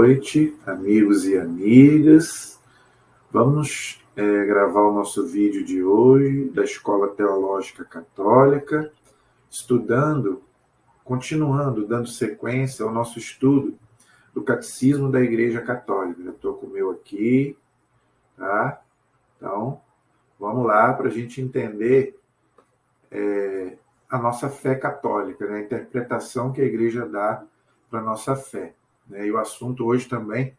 noite, amigos e amigas. Vamos gravar o nosso vídeo de hoje da Escola Teológica Católica, continuando, dando sequência ao nosso estudo do Catecismo da Igreja Católica. Já estou com o meu aqui, tá? Então, vamos lá para a gente entender a nossa fé católica, né? A interpretação que a Igreja dá para a nossa fé. Né? E o assunto hoje também,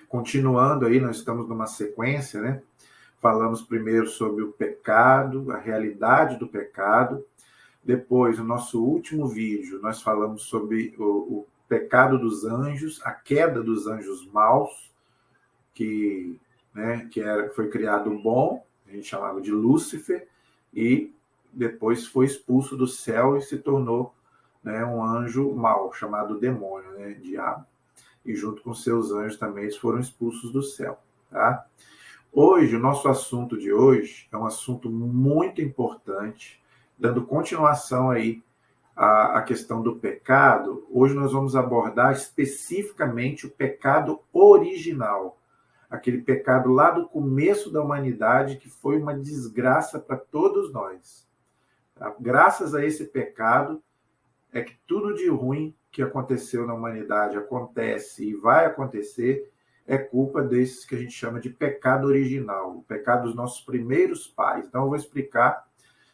continuando aí, nós estamos numa sequência, né? Falamos primeiro sobre o pecado, a realidade do pecado. Depois, no nosso último vídeo, nós falamos sobre o pecado dos anjos, a queda dos anjos maus, que foi criado bom, a gente chamava de Lúcifer, e depois foi expulso do céu e se tornou, né, um anjo mau, chamado demônio, né, diabo. E junto com seus anjos também eles foram expulsos do céu. Tá? Hoje, o nosso assunto de hoje é um assunto muito importante, dando continuação aí à questão do pecado. Hoje nós vamos abordar especificamente o pecado original, aquele pecado lá do começo da humanidade que foi uma desgraça para todos nós. Tá? Graças a esse pecado é que tudo de ruim que aconteceu na humanidade acontece e vai acontecer, é culpa desses que a gente chama de pecado original, o pecado dos nossos primeiros pais. Então eu vou explicar,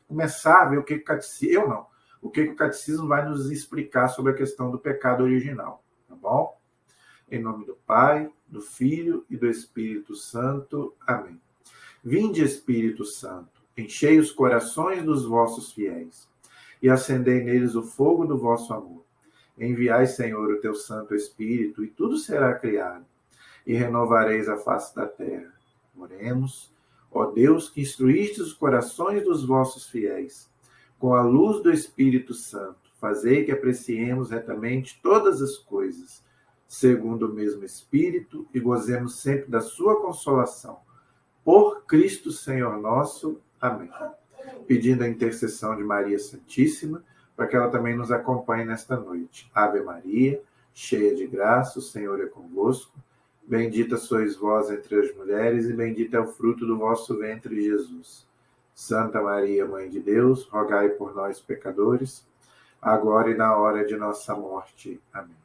começar a ver o que o catecismo vai nos explicar sobre a questão do pecado original, tá bom? Em nome do Pai, do Filho e do Espírito Santo. Amém. Vinde, Espírito Santo, enchei os corações dos vossos fiéis e acendei neles o fogo do vosso amor. Enviai, Senhor, o teu Santo Espírito, e tudo será criado, e renovareis a face da terra. Oremos. Ó Deus, que instruíste os corações dos vossos fiéis, com a luz do Espírito Santo, fazei que apreciemos retamente todas as coisas, segundo o mesmo Espírito, e gozemos sempre da sua consolação. Por Cristo Senhor nosso. Amém. Pedindo a intercessão de Maria Santíssima, para que ela também nos acompanhe nesta noite. Ave Maria, cheia de graça, o Senhor é convosco. Bendita sois vós entre as mulheres, e bendito é o fruto do vosso ventre, Jesus. Santa Maria, Mãe de Deus, rogai por nós, pecadores, agora e na hora de nossa morte. Amém.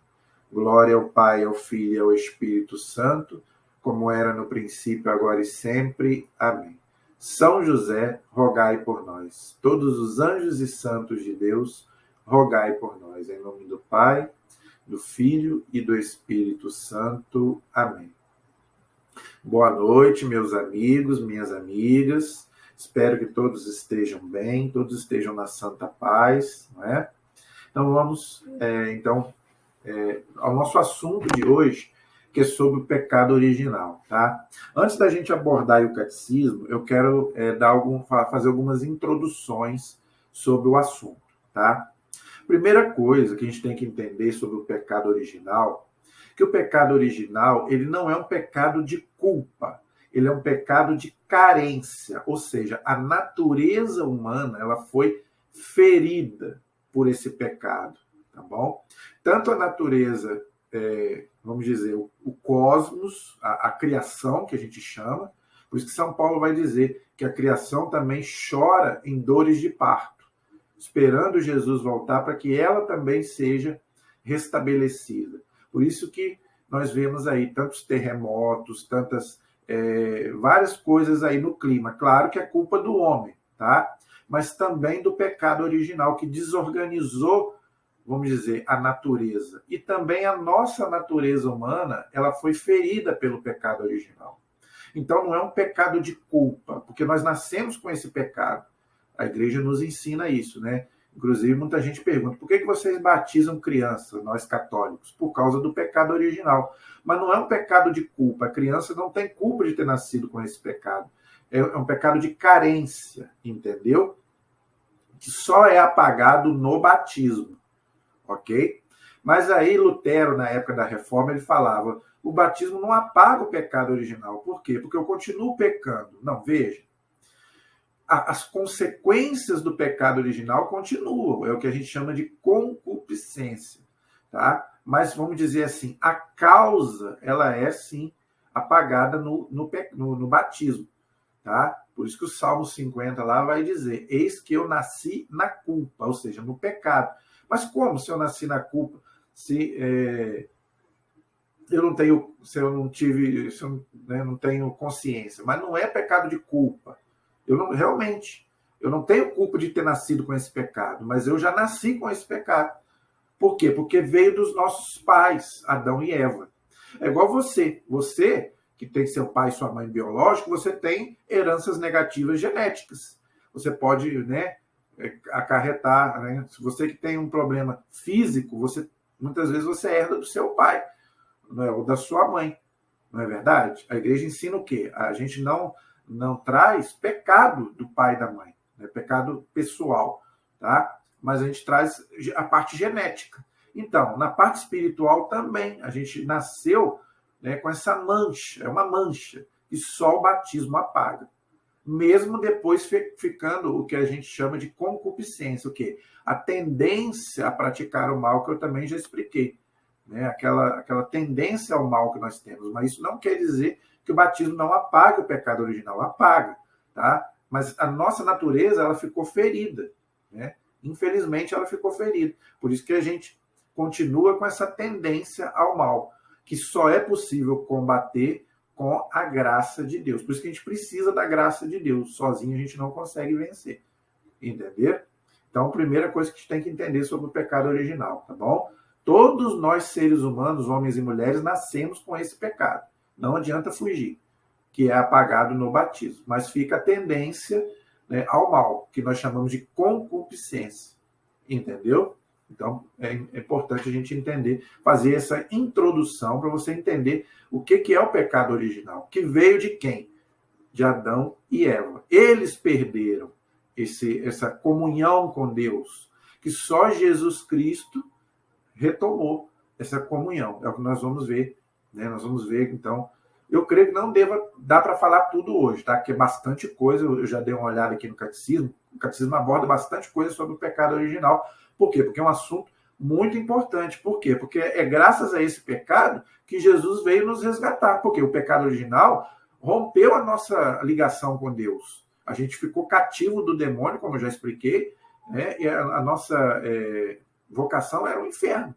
Glória ao Pai, ao Filho e ao Espírito Santo, como era no princípio, agora e sempre. Amém. São José, rogai por nós. Todos os anjos e santos de Deus, rogai por nós. Em nome do Pai, do Filho e do Espírito Santo. Amém. Boa noite, meus amigos, minhas amigas. Espero que todos estejam bem, todos estejam na santa paz, não é? Então vamos ao nosso assunto de hoje, que é sobre o pecado original, tá? Antes da gente abordar o catecismo, eu quero fazer algumas introduções sobre o assunto, tá? Primeira coisa que a gente tem que entender sobre o pecado original, que o pecado original, ele não é um pecado de culpa, ele é um pecado de carência, ou seja, a natureza humana, ela foi ferida por esse pecado, tá bom? Tanto a natureza, vamos dizer, o cosmos, a criação, que a gente chama, por isso que São Paulo vai dizer que a criação também chora em dores de parto, esperando Jesus voltar para que ela também seja restabelecida. Por isso que nós vemos aí tantos terremotos, várias coisas aí no clima. Claro que é culpa do homem, tá? Mas também do pecado original que desorganizou, vamos dizer, a natureza. E também a nossa natureza humana, ela foi ferida pelo pecado original. Então não é um pecado de culpa, porque nós nascemos com esse pecado. A igreja nos ensina isso, né? Inclusive, muita gente pergunta, por que vocês batizam crianças, nós católicos? Por causa do pecado original. Mas não é um pecado de culpa. A criança não tem culpa de ter nascido com esse pecado. É um pecado de carência, entendeu? Que só é apagado no batismo, ok? Mas aí Lutero, na época da Reforma, ele falava, o batismo não apaga o pecado original. Por quê? Porque eu continuo pecando. Não, veja. As consequências do pecado original continuam. É o que a gente chama de concupiscência. Tá? mas vamos dizer assim, a causa, ela é sim apagada no batismo, tá? Por isso que o Salmo 50 lá vai dizer, eis que eu nasci na culpa, ou seja, no pecado. Mas como se eu nasci na culpa, se eu não tenho, se eu não tive, se eu, né, não tenho consciência? Mas não é pecado de culpa. Eu não, realmente, eu não tenho culpa de ter nascido com esse pecado, mas eu já nasci com esse pecado. Por quê? Porque veio dos nossos pais, Adão e Eva. É igual você. Você, que tem seu pai e sua mãe biológico, você tem heranças negativas genéticas. Você pode, né, acarretar, né? Se você que tem um problema físico, muitas vezes você herda do seu pai, não é? Ou da sua mãe. Não é verdade? A igreja ensina o quê? A gente não traz pecado do pai e da mãe, né? Pecado pessoal, tá? Mas a gente traz a parte genética. Então, na parte espiritual também, a gente nasceu, né, com essa mancha, é uma mancha, que só o batismo apaga. Mesmo depois ficando o que a gente chama de concupiscência, o quê? A tendência a praticar o mal, que eu também já expliquei, né? Aquela tendência ao mal que nós temos. Mas isso não quer dizer que o batismo não apaga o pecado original, apaga, tá? Mas a nossa natureza, ela ficou ferida, né? Infelizmente, ela ficou ferida. Por isso que a gente continua com essa tendência ao mal, que só é possível combater com a graça de Deus. Por isso que a gente precisa da graça de Deus. Sozinho a gente não consegue vencer. Entendeu? Então, a primeira coisa que a gente tem que entender sobre o pecado original, tá bom? Todos nós, seres humanos, homens e mulheres, nascemos com esse pecado. Não adianta fugir, que é apagado no batismo. Mas fica a tendência, né, ao mal, que nós chamamos de concupiscência. Entendeu? Então, é importante a gente entender, fazer essa introdução para você entender o que é o pecado original, que veio de quem? De Adão e Eva. Eles perderam essa comunhão com Deus, que só Jesus Cristo retomou essa comunhão. É o que nós vamos ver, né? Nós vamos ver, então, eu creio que não dá para falar tudo hoje, tá? Que é bastante coisa, eu já dei uma olhada aqui no catecismo, o catecismo aborda bastante coisa sobre o pecado original. Por quê? Porque é um assunto muito importante. Por quê? Porque é graças a esse pecado que Jesus veio nos resgatar. Porque o pecado original rompeu a nossa ligação com Deus. A gente ficou cativo do demônio, como eu já expliquei, né? E a nossa vocação era o inferno.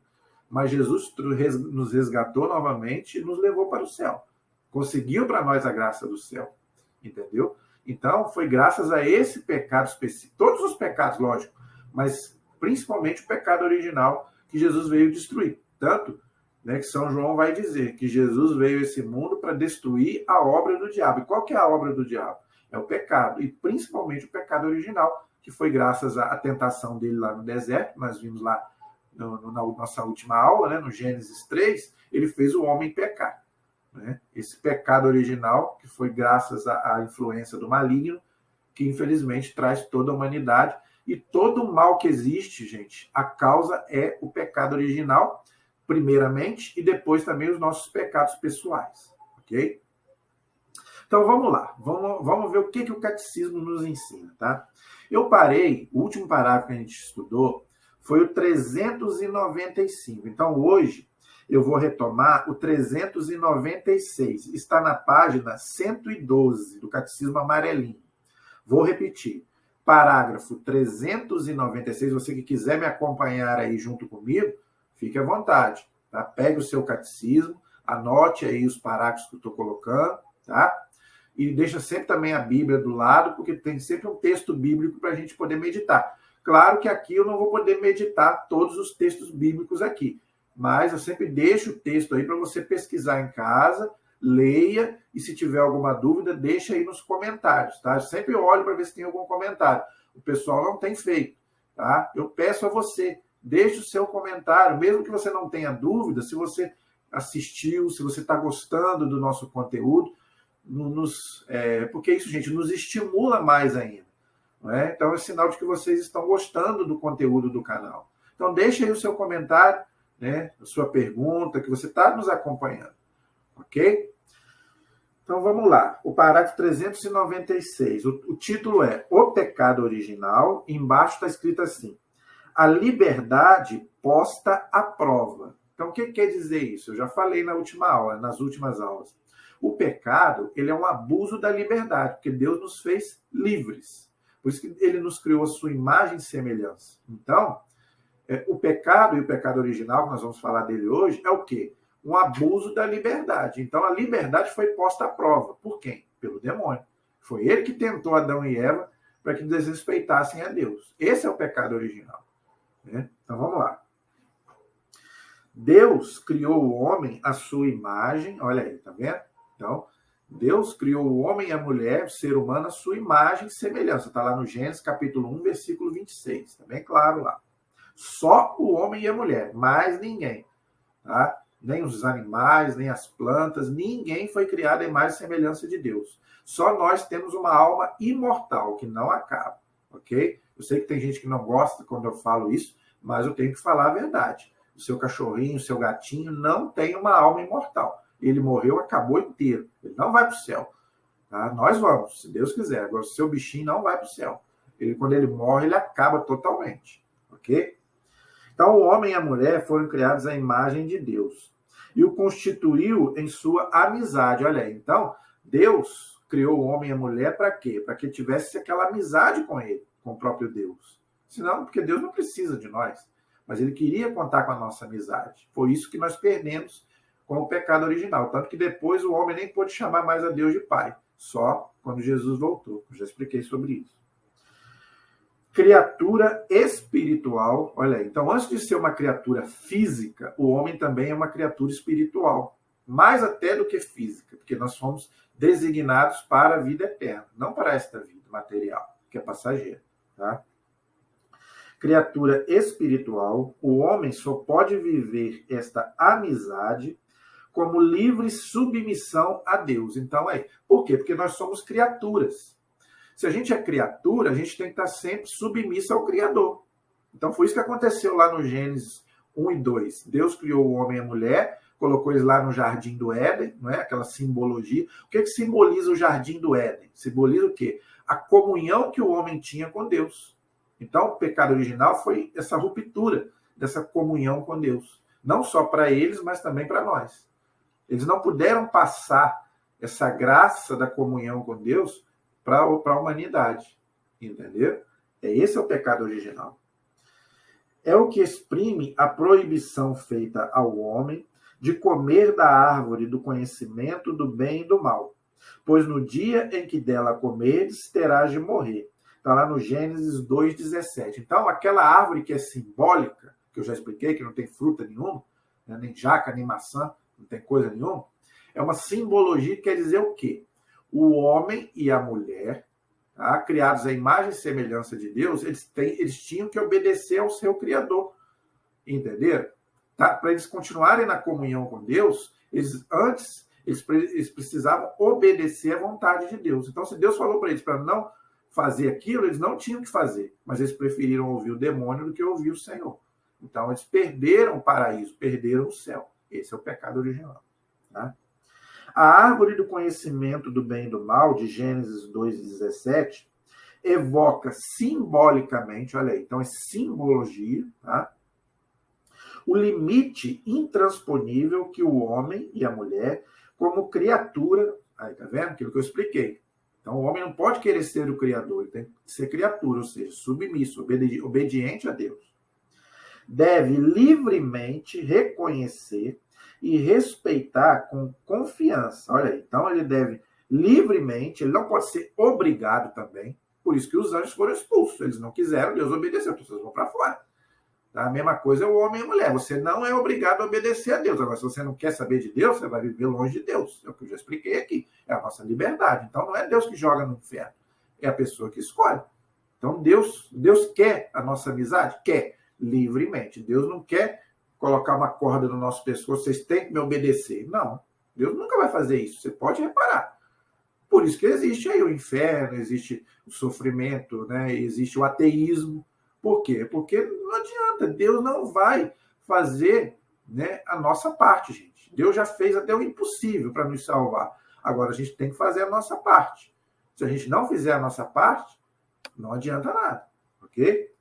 Mas Jesus nos resgatou novamente e nos levou para o céu. Conseguiu para nós a graça do céu. Entendeu? Então, foi graças a esse pecado específico. Todos os pecados, lógico, mas principalmente o pecado original que Jesus veio destruir. Tanto, né, que São João vai dizer que Jesus veio a esse mundo para destruir a obra do diabo. E qual que é a obra do diabo? É o pecado, e principalmente o pecado original, que foi graças à tentação dele lá no deserto, nós vimos lá na nossa última aula, né, no Gênesis 3, ele fez o homem pecar. Né? Esse pecado original, que foi graças à influência do maligno, que infelizmente traz toda a humanidade. E todo o mal que existe, gente, a causa é o pecado original, primeiramente, e depois também os nossos pecados pessoais, ok? Então vamos lá, vamos ver o que o catecismo nos ensina, tá? Eu parei, o último parágrafo que a gente estudou foi o 395. Então hoje eu vou retomar o 396. Está na página 112 do Catecismo Amarelinho. Vou repetir. Parágrafo 396, você que quiser me acompanhar aí junto comigo, fique à vontade, tá? Pegue o seu catecismo, anote aí os parágrafos que eu estou colocando, tá? E deixa sempre também a Bíblia do lado, porque tem sempre um texto bíblico para a gente poder meditar. Claro que aqui eu não vou poder meditar todos os textos bíblicos aqui, mas eu sempre deixo o texto aí para você pesquisar em casa, leia, e se tiver alguma dúvida, deixa aí nos comentários, tá? Eu sempre olho para ver se tem algum comentário. O pessoal não tem feito, tá? Eu peço a você, deixe o seu comentário, mesmo que você não tenha dúvida, se você assistiu, se você está gostando do nosso conteúdo, porque isso, gente, nos estimula mais ainda. Não é? Então é sinal de que vocês estão gostando do conteúdo do canal. Então deixe aí o seu comentário, né, a sua pergunta, que você está nos acompanhando. Ok? Então vamos lá. O parágrafo 396. O título é O Pecado Original. Embaixo está escrito assim: a liberdade posta à prova. Então, o que quer dizer isso? Eu já falei na última aula, nas últimas aulas. O pecado, ele é um abuso da liberdade, porque Deus nos fez livres. Por isso que ele nos criou a sua imagem e semelhança. Então, o pecado e o pecado original, que nós vamos falar dele hoje, é o quê? Um abuso da liberdade. Então, a liberdade foi posta à prova. Por quem? Pelo demônio. Foi ele que tentou Adão e Eva para que desrespeitassem a Deus. Esse é o pecado original. Né? Então, vamos lá. Deus criou o homem à sua imagem. Olha aí, tá vendo? Então, Deus criou o homem e a mulher, o ser humano, à sua imagem e semelhança. Está lá no Gênesis, capítulo 1, versículo 26. Está bem claro lá. Só o homem e a mulher, mais ninguém. Tá? Nem os animais, nem as plantas, ninguém foi criado à imagem e semelhança de Deus. Só nós temos uma alma imortal, que não acaba. Ok? Eu sei que tem gente que não gosta quando eu falo isso, mas eu tenho que falar a verdade. O seu cachorrinho, o seu gatinho não tem uma alma imortal. Ele morreu, acabou inteiro. Ele não vai para o céu. Tá? Nós vamos, se Deus quiser. Agora, o seu bichinho não vai para o céu. Quando ele morre, ele acaba totalmente. Ok? Então, o homem e a mulher foram criados à imagem de Deus. E o constituiu em sua amizade. Olha aí. Então, Deus criou o homem e a mulher para quê? Para que tivesse aquela amizade com ele, com o próprio Deus. Senão, porque Deus não precisa de nós. Mas ele queria contar com a nossa amizade. Foi isso que nós perdemos com o pecado original. Tanto que depois o homem nem pôde chamar mais a Deus de Pai. Só quando Jesus voltou. Eu já expliquei sobre isso. Criatura espiritual. Olha aí. Então, antes de ser uma criatura física, o homem também é uma criatura espiritual. Mais até do que física. Porque nós fomos designados para a vida eterna. Não para esta vida material, que é passageira. Tá? Criatura espiritual, o homem só pode viver esta amizade como livre submissão a Deus. Então, por quê? Porque nós somos criaturas. Se a gente é criatura, a gente tem que estar sempre submisso ao Criador. Então, foi isso que aconteceu lá no Gênesis 1 e 2. Deus criou o homem e a mulher, colocou eles lá no Jardim do Éden, não é? Aquela simbologia. O que simboliza o Jardim do Éden? Simboliza o quê? A comunhão que o homem tinha com Deus. Então, o pecado original foi essa ruptura dessa comunhão com Deus. Não só para eles, mas também para nós. Eles não puderam passar essa graça da comunhão com Deus para a humanidade. Entendeu? Esse é o pecado original. É o que exprime a proibição feita ao homem de comer da árvore do conhecimento do bem e do mal. Pois no dia em que dela comerdes, terás de morrer. Está lá no Gênesis 2,17. Então, aquela árvore que é simbólica, que eu já expliquei, que não tem fruta nenhuma, né, nem jaca, nem maçã, não tem coisa nenhuma, é uma simbologia que quer dizer o quê? O homem e a mulher, tá, criados à imagem e semelhança de Deus, eles tinham que obedecer ao seu Criador. Entenderam? Tá? Para eles continuarem na comunhão com Deus, eles precisavam obedecer à vontade de Deus. Então, se Deus falou para eles para não fazer aquilo, eles não tinham que fazer, mas eles preferiram ouvir o demônio do que ouvir o Senhor. Então, eles perderam o paraíso, perderam o céu. Esse é o pecado original. Tá? A árvore do conhecimento do bem e do mal, de Gênesis 2,17, evoca simbolicamente, olha aí, então é simbologia, tá? O limite intransponível que o homem e a mulher, como criatura, aí tá vendo aquilo que eu expliquei? Então, o homem não pode querer ser o Criador, ele tem que ser criatura, ou seja, submisso, obediente a Deus. Deve livremente reconhecer e respeitar com confiança. Olha aí, então ele deve livremente, ele não pode ser obrigado também, por isso que os anjos foram expulsos, eles não quiseram, Deus obedeceu, então vocês vão para fora. Tá? A mesma coisa é o homem e a mulher, você não é obrigado a obedecer a Deus, agora se você não quer saber de Deus, você vai viver longe de Deus, é o que eu já expliquei aqui, é a nossa liberdade, então não é Deus que joga no inferno, é a pessoa que escolhe. Então Deus quer a nossa amizade? Quer, livremente, Deus não quer colocar uma corda no nosso pescoço, vocês têm que me obedecer. Não, Deus nunca vai fazer isso, você pode reparar. Por isso que existe aí o inferno, existe o sofrimento, né? Existe o ateísmo. Por quê? Porque não adianta, Deus não vai fazer, né, a nossa parte, gente. Deus já fez até o impossível para nos salvar. Agora a gente tem que fazer a nossa parte. Se a gente não fizer a nossa parte, não adianta nada, ok?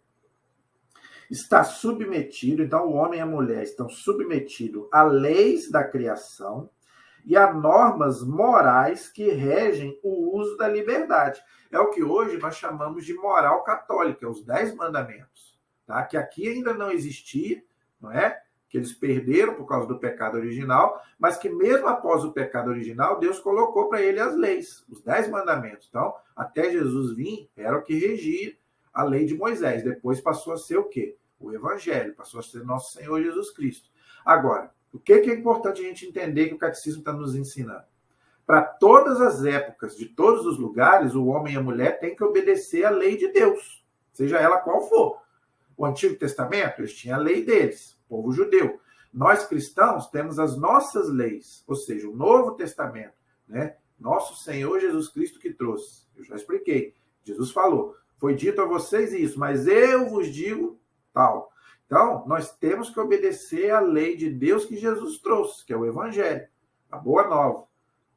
está submetido, então o homem e a mulher estão submetidos a leis da criação e a normas morais que regem o uso da liberdade. É o que hoje nós chamamos de moral católica, os 10 mandamentos, tá? Que aqui ainda não existia, não é? Que eles perderam por causa do pecado original, mas que mesmo após o pecado original, Deus colocou para ele as leis, os 10 mandamentos. Então, até Jesus vir, era o que regia a lei de Moisés. Depois passou a ser o quê? O Evangelho, passou a ser nosso Senhor Jesus Cristo. Agora, o que é importante a gente entender que o catecismo está nos ensinando? Para todas as épocas, de todos os lugares, o homem e a mulher têm que obedecer à lei de Deus, seja ela qual for. O Antigo Testamento, eles tinham a lei deles, o povo judeu. Nós, cristãos, temos as nossas leis, ou seja, o Novo Testamento, né? Nosso Senhor Jesus Cristo que trouxe. Eu já expliquei. Jesus falou, foi dito a vocês isso, mas eu vos digo tal. Então, nós temos que obedecer à lei de Deus que Jesus trouxe, que é o Evangelho, a Boa Nova.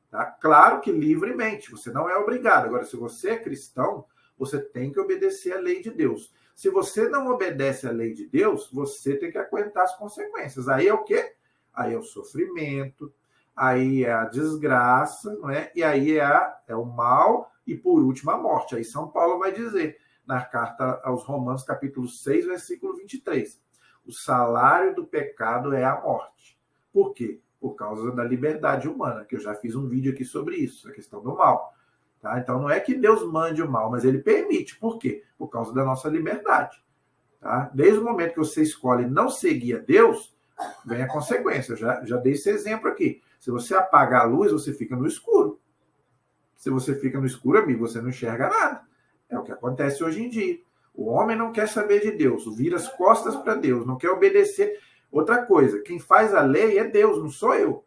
Tá? Claro que livremente, você não é obrigado. Agora, se você é cristão, você tem que obedecer à lei de Deus. Se você não obedece à lei de Deus, você tem que aguentar as consequências. Aí é o quê? Aí é o sofrimento, aí é a desgraça, não é? E aí é o mal e, por último, a morte. Aí São Paulo vai dizer, na carta aos Romanos, capítulo 6, versículo 23. O salário do pecado é a morte. Por quê? Por causa da liberdade humana, que eu já fiz um vídeo aqui sobre isso, a questão do mal. Tá? Então, não é que Deus mande o mal, mas ele permite. Por quê? Por causa da nossa liberdade. Tá? Desde o momento que você escolhe não seguir a Deus, vem a consequência. Eu já dei esse exemplo aqui. Se você apaga a luz, você fica no escuro. Se você fica no escuro, amigo, você não enxerga nada. É o que acontece hoje em dia. O homem não quer saber de Deus, vira as costas para Deus, não quer obedecer. Outra coisa, quem faz a lei é Deus, não sou eu.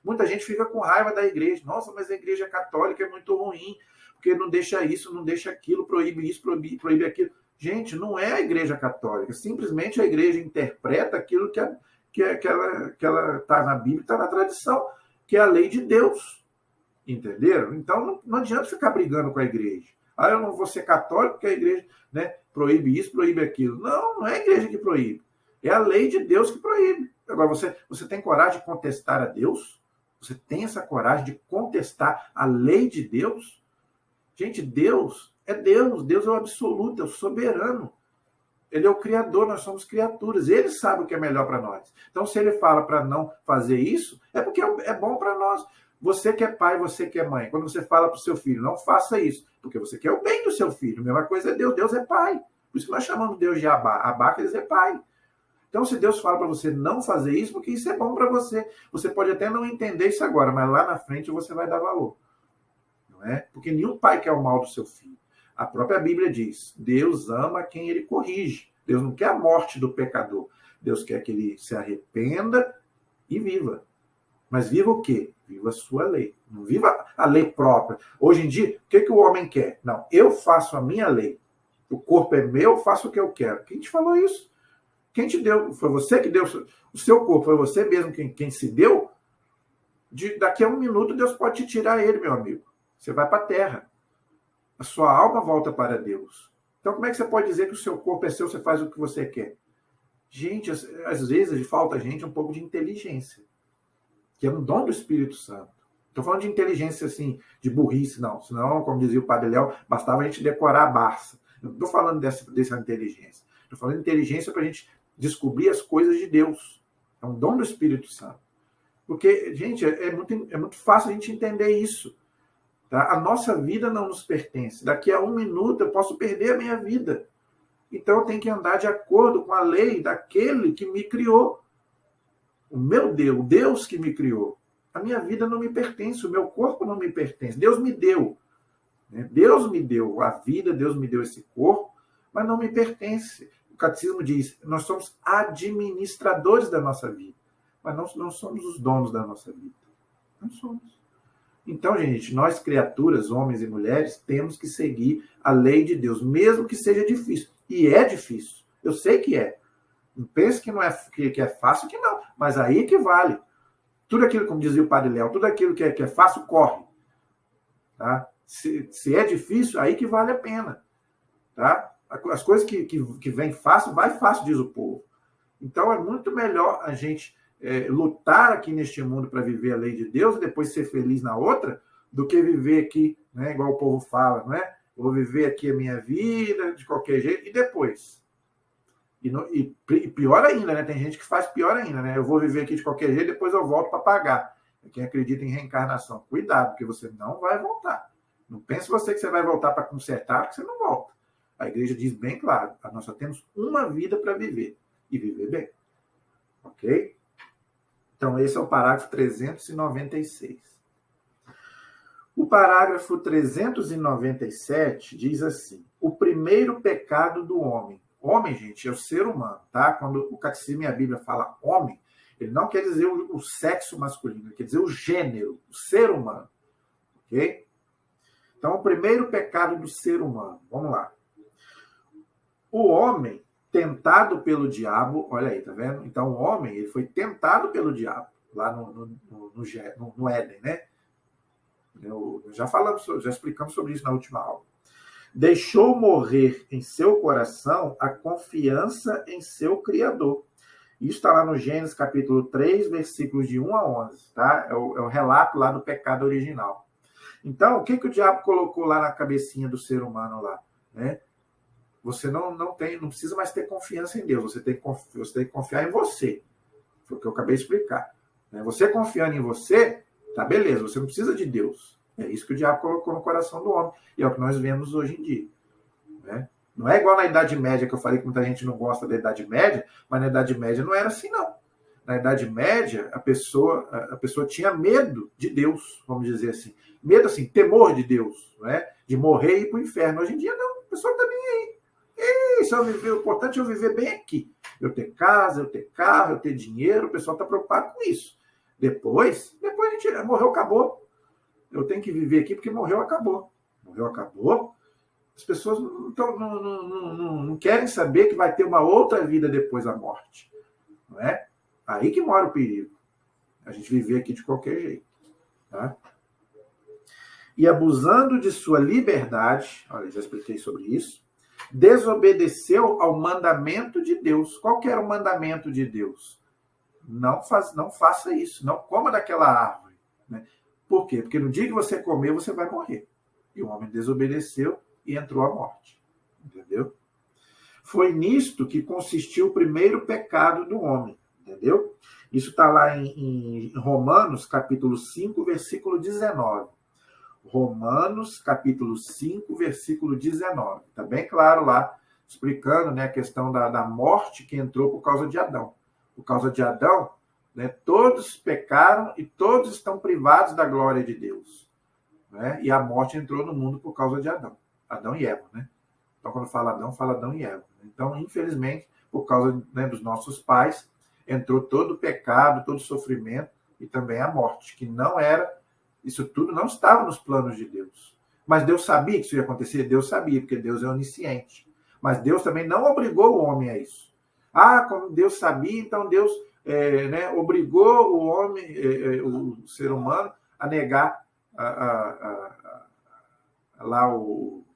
Muita gente fica com raiva da igreja. Nossa, mas a igreja católica é muito ruim, porque não deixa isso, não deixa aquilo, proíbe isso, proíbe aquilo. Gente, não é a igreja católica. Simplesmente a igreja interpreta aquilo que ela está na Bíblia, está na tradição, que é a lei de Deus. Entenderam? Então não adianta ficar brigando com a igreja. Ah, eu não vou ser católico porque a igreja, né, proíbe isso, proíbe aquilo. Não é a igreja que proíbe. É a lei de Deus que proíbe. Agora, você tem coragem de contestar a Deus? Você tem essa coragem de contestar a lei de Deus? Gente, Deus é Deus. Deus é o absoluto, é o soberano. Ele é o Criador, nós somos criaturas. Ele sabe o que é melhor para nós. Então, se ele fala para não fazer isso, é porque é bom para nós. Você que é pai, você que é mãe, quando você fala para o seu filho, não faça isso, porque você quer o bem do seu filho. A mesma coisa é Deus. Deus é pai. Por isso que nós chamamos Deus de Abá. Abá quer dizer pai. Então, se Deus fala para você não fazer isso, porque isso é bom para você. Você pode até não entender isso agora, mas lá na frente você vai dar valor. Não é? Porque nenhum pai quer o mal do seu filho. A própria Bíblia diz, Deus ama quem ele corrige. Deus não quer a morte do pecador. Deus quer que ele se arrependa e viva. Mas viva o quê? Viva a sua lei. Não viva a lei própria. Hoje em dia, o que o homem quer? Não, eu faço a minha lei. O corpo é meu, eu faço o que eu quero. Quem te falou isso? Quem te deu? Foi você que deu o seu corpo? Foi você mesmo quem se deu? Daqui a um minuto, Deus pode te tirar ele, meu amigo. Você vai para a terra. A sua alma volta para Deus. Então, como é que você pode dizer que o seu corpo é seu, você faz o que você quer? Gente, às vezes falta a gente um pouco de inteligência, que é um dom do Espírito Santo. Estou falando de inteligência, assim, de burrice, não. Senão, como dizia o Padre Léo, bastava a gente decorar a Barça. Não estou falando dessa inteligência. Estou falando de inteligência para a gente descobrir as coisas de Deus. É um dom do Espírito Santo. Porque, gente, é muito fácil a gente entender isso. Tá? A nossa vida não nos pertence. Daqui a um minuto eu posso perder a minha vida. Então eu tenho que andar de acordo com a lei daquele que me criou. O meu Deus, o Deus que me criou. A minha vida não me pertence, o meu corpo não me pertence. Deus me deu. Né? Deus me deu a vida, Deus me deu esse corpo, mas não me pertence. O catecismo diz, nós somos administradores da nossa vida, mas não somos os donos da nossa vida. Não somos. Então, gente, nós criaturas, homens e mulheres, temos que seguir a lei de Deus, mesmo que seja difícil. E é difícil. Eu sei que é. Não pense que não é, que é fácil, que não. Mas aí que vale. Tudo aquilo, como dizia o Padre Léo, tudo aquilo que é fácil, corre. Tá? Se é difícil, aí que vale a pena. Tá? As coisas que vêm fácil, vai fácil, diz o povo. Então é muito melhor a gente lutar aqui neste mundo para viver a lei de Deus e depois ser feliz na outra, do que viver aqui, né, igual o povo fala, não é? Eu vou viver aqui a minha vida de qualquer jeito e depois. E pior ainda, né? Tem gente que faz pior ainda, né? Eu vou viver aqui de qualquer jeito, depois eu volto para pagar. Quem acredita em reencarnação, cuidado, porque você não vai voltar. Não pense você que você vai voltar para consertar, porque você não volta. A igreja diz bem claro, nós só temos uma vida para viver, e viver bem. Ok? Então, esse é o parágrafo 396. O parágrafo 397 diz assim: o primeiro pecado do homem. Homem, gente, é o ser humano, tá? Quando o catecismo e a Bíblia fala homem, ele não quer dizer o sexo masculino, ele quer dizer o gênero, o ser humano. Ok? Então, o primeiro pecado do ser humano. Vamos lá. O homem, tentado pelo diabo, olha aí, tá vendo? Então, o homem, ele foi tentado pelo diabo, lá no Éden, né? Já explicamos sobre isso na última aula. Deixou morrer em seu coração a confiança em seu Criador. Isso está lá no Gênesis capítulo 3, versículos de 1 a 11, tá? É o relato lá do pecado original. Então, o que o diabo colocou lá na cabecinha do ser humano lá, né? Você não precisa mais ter confiança em Deus, você tem que confiar em você. Foi o que eu acabei de explicar. Você confiando em você, tá beleza, você não precisa de Deus. É isso que o diabo colocou no coração do homem, e é o que nós vemos hoje em dia. Né? Não é igual na Idade Média, que eu falei que muita gente não gosta da Idade Média, mas na Idade Média não era assim, não. Na Idade Média, a pessoa tinha medo de Deus, vamos dizer assim. Medo, assim, temor de Deus, né? De morrer e ir para o inferno. Hoje em dia, não. A pessoa não está nem aí. O importante é eu viver bem aqui. Eu ter casa, eu ter carro, eu ter dinheiro. O pessoal está preocupado com isso. Depois a gente morreu, acabou. Eu tenho que viver aqui porque morreu, acabou. Morreu, acabou. As pessoas não querem saber que vai ter uma outra vida depois da morte. Não é? Aí que mora o perigo. A gente viver aqui de qualquer jeito. Tá? E abusando de sua liberdade, olha, já expliquei sobre isso, desobedeceu ao mandamento de Deus. Qual que era o mandamento de Deus? Não faça isso, não coma daquela árvore. Né? Por quê? Porque no dia que você comer, você vai morrer. E o homem desobedeceu e entrou à morte. Entendeu? Foi nisto que consistiu o primeiro pecado do homem. Entendeu? Isso está lá em Romanos, capítulo 5, versículo 19. Romanos, capítulo 5, versículo 19. Está bem claro lá, explicando, né, a questão da morte que entrou por causa de Adão. Por causa de Adão, né, todos pecaram e todos estão privados da glória de Deus. Né? E a morte entrou no mundo por causa de Adão. Adão e Eva. Né? Então, quando fala Adão e Eva. Então, infelizmente, por causa, né, dos nossos pais, entrou todo o pecado, todo o sofrimento e também a morte, que não era... Isso tudo não estava nos planos de Deus. Mas Deus sabia que isso ia acontecer? Deus sabia, porque Deus é onisciente. Mas Deus também não obrigou o homem a isso. Como Deus sabia, então Deus né, obrigou o homem, o ser humano, a negar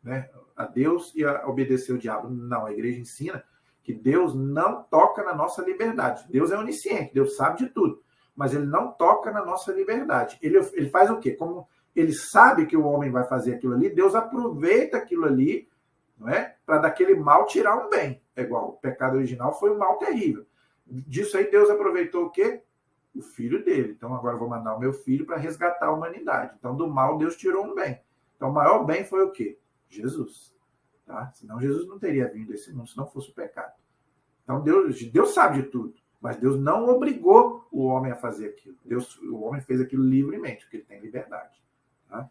né, a Deus e a obedecer o diabo. Não, a igreja ensina que Deus não toca na nossa liberdade. Deus é onisciente, Deus sabe de tudo. Mas ele não toca na nossa liberdade. Ele faz o quê? Como ele sabe que o homem vai fazer aquilo ali, Deus aproveita aquilo ali, não é? Para daquele mal tirar um bem. É igual, o pecado original foi um mal terrível. Disso aí Deus aproveitou o quê? O filho dele. Então agora eu vou mandar o meu filho para resgatar a humanidade. Então do mal Deus tirou um bem. Então o maior bem foi o quê? Jesus. Tá? Senão Jesus não teria vindo a esse mundo, se não fosse o pecado. Então Deus sabe de tudo. Mas Deus não obrigou o homem a fazer aquilo. O homem fez aquilo livremente, porque ele tem liberdade. Tá?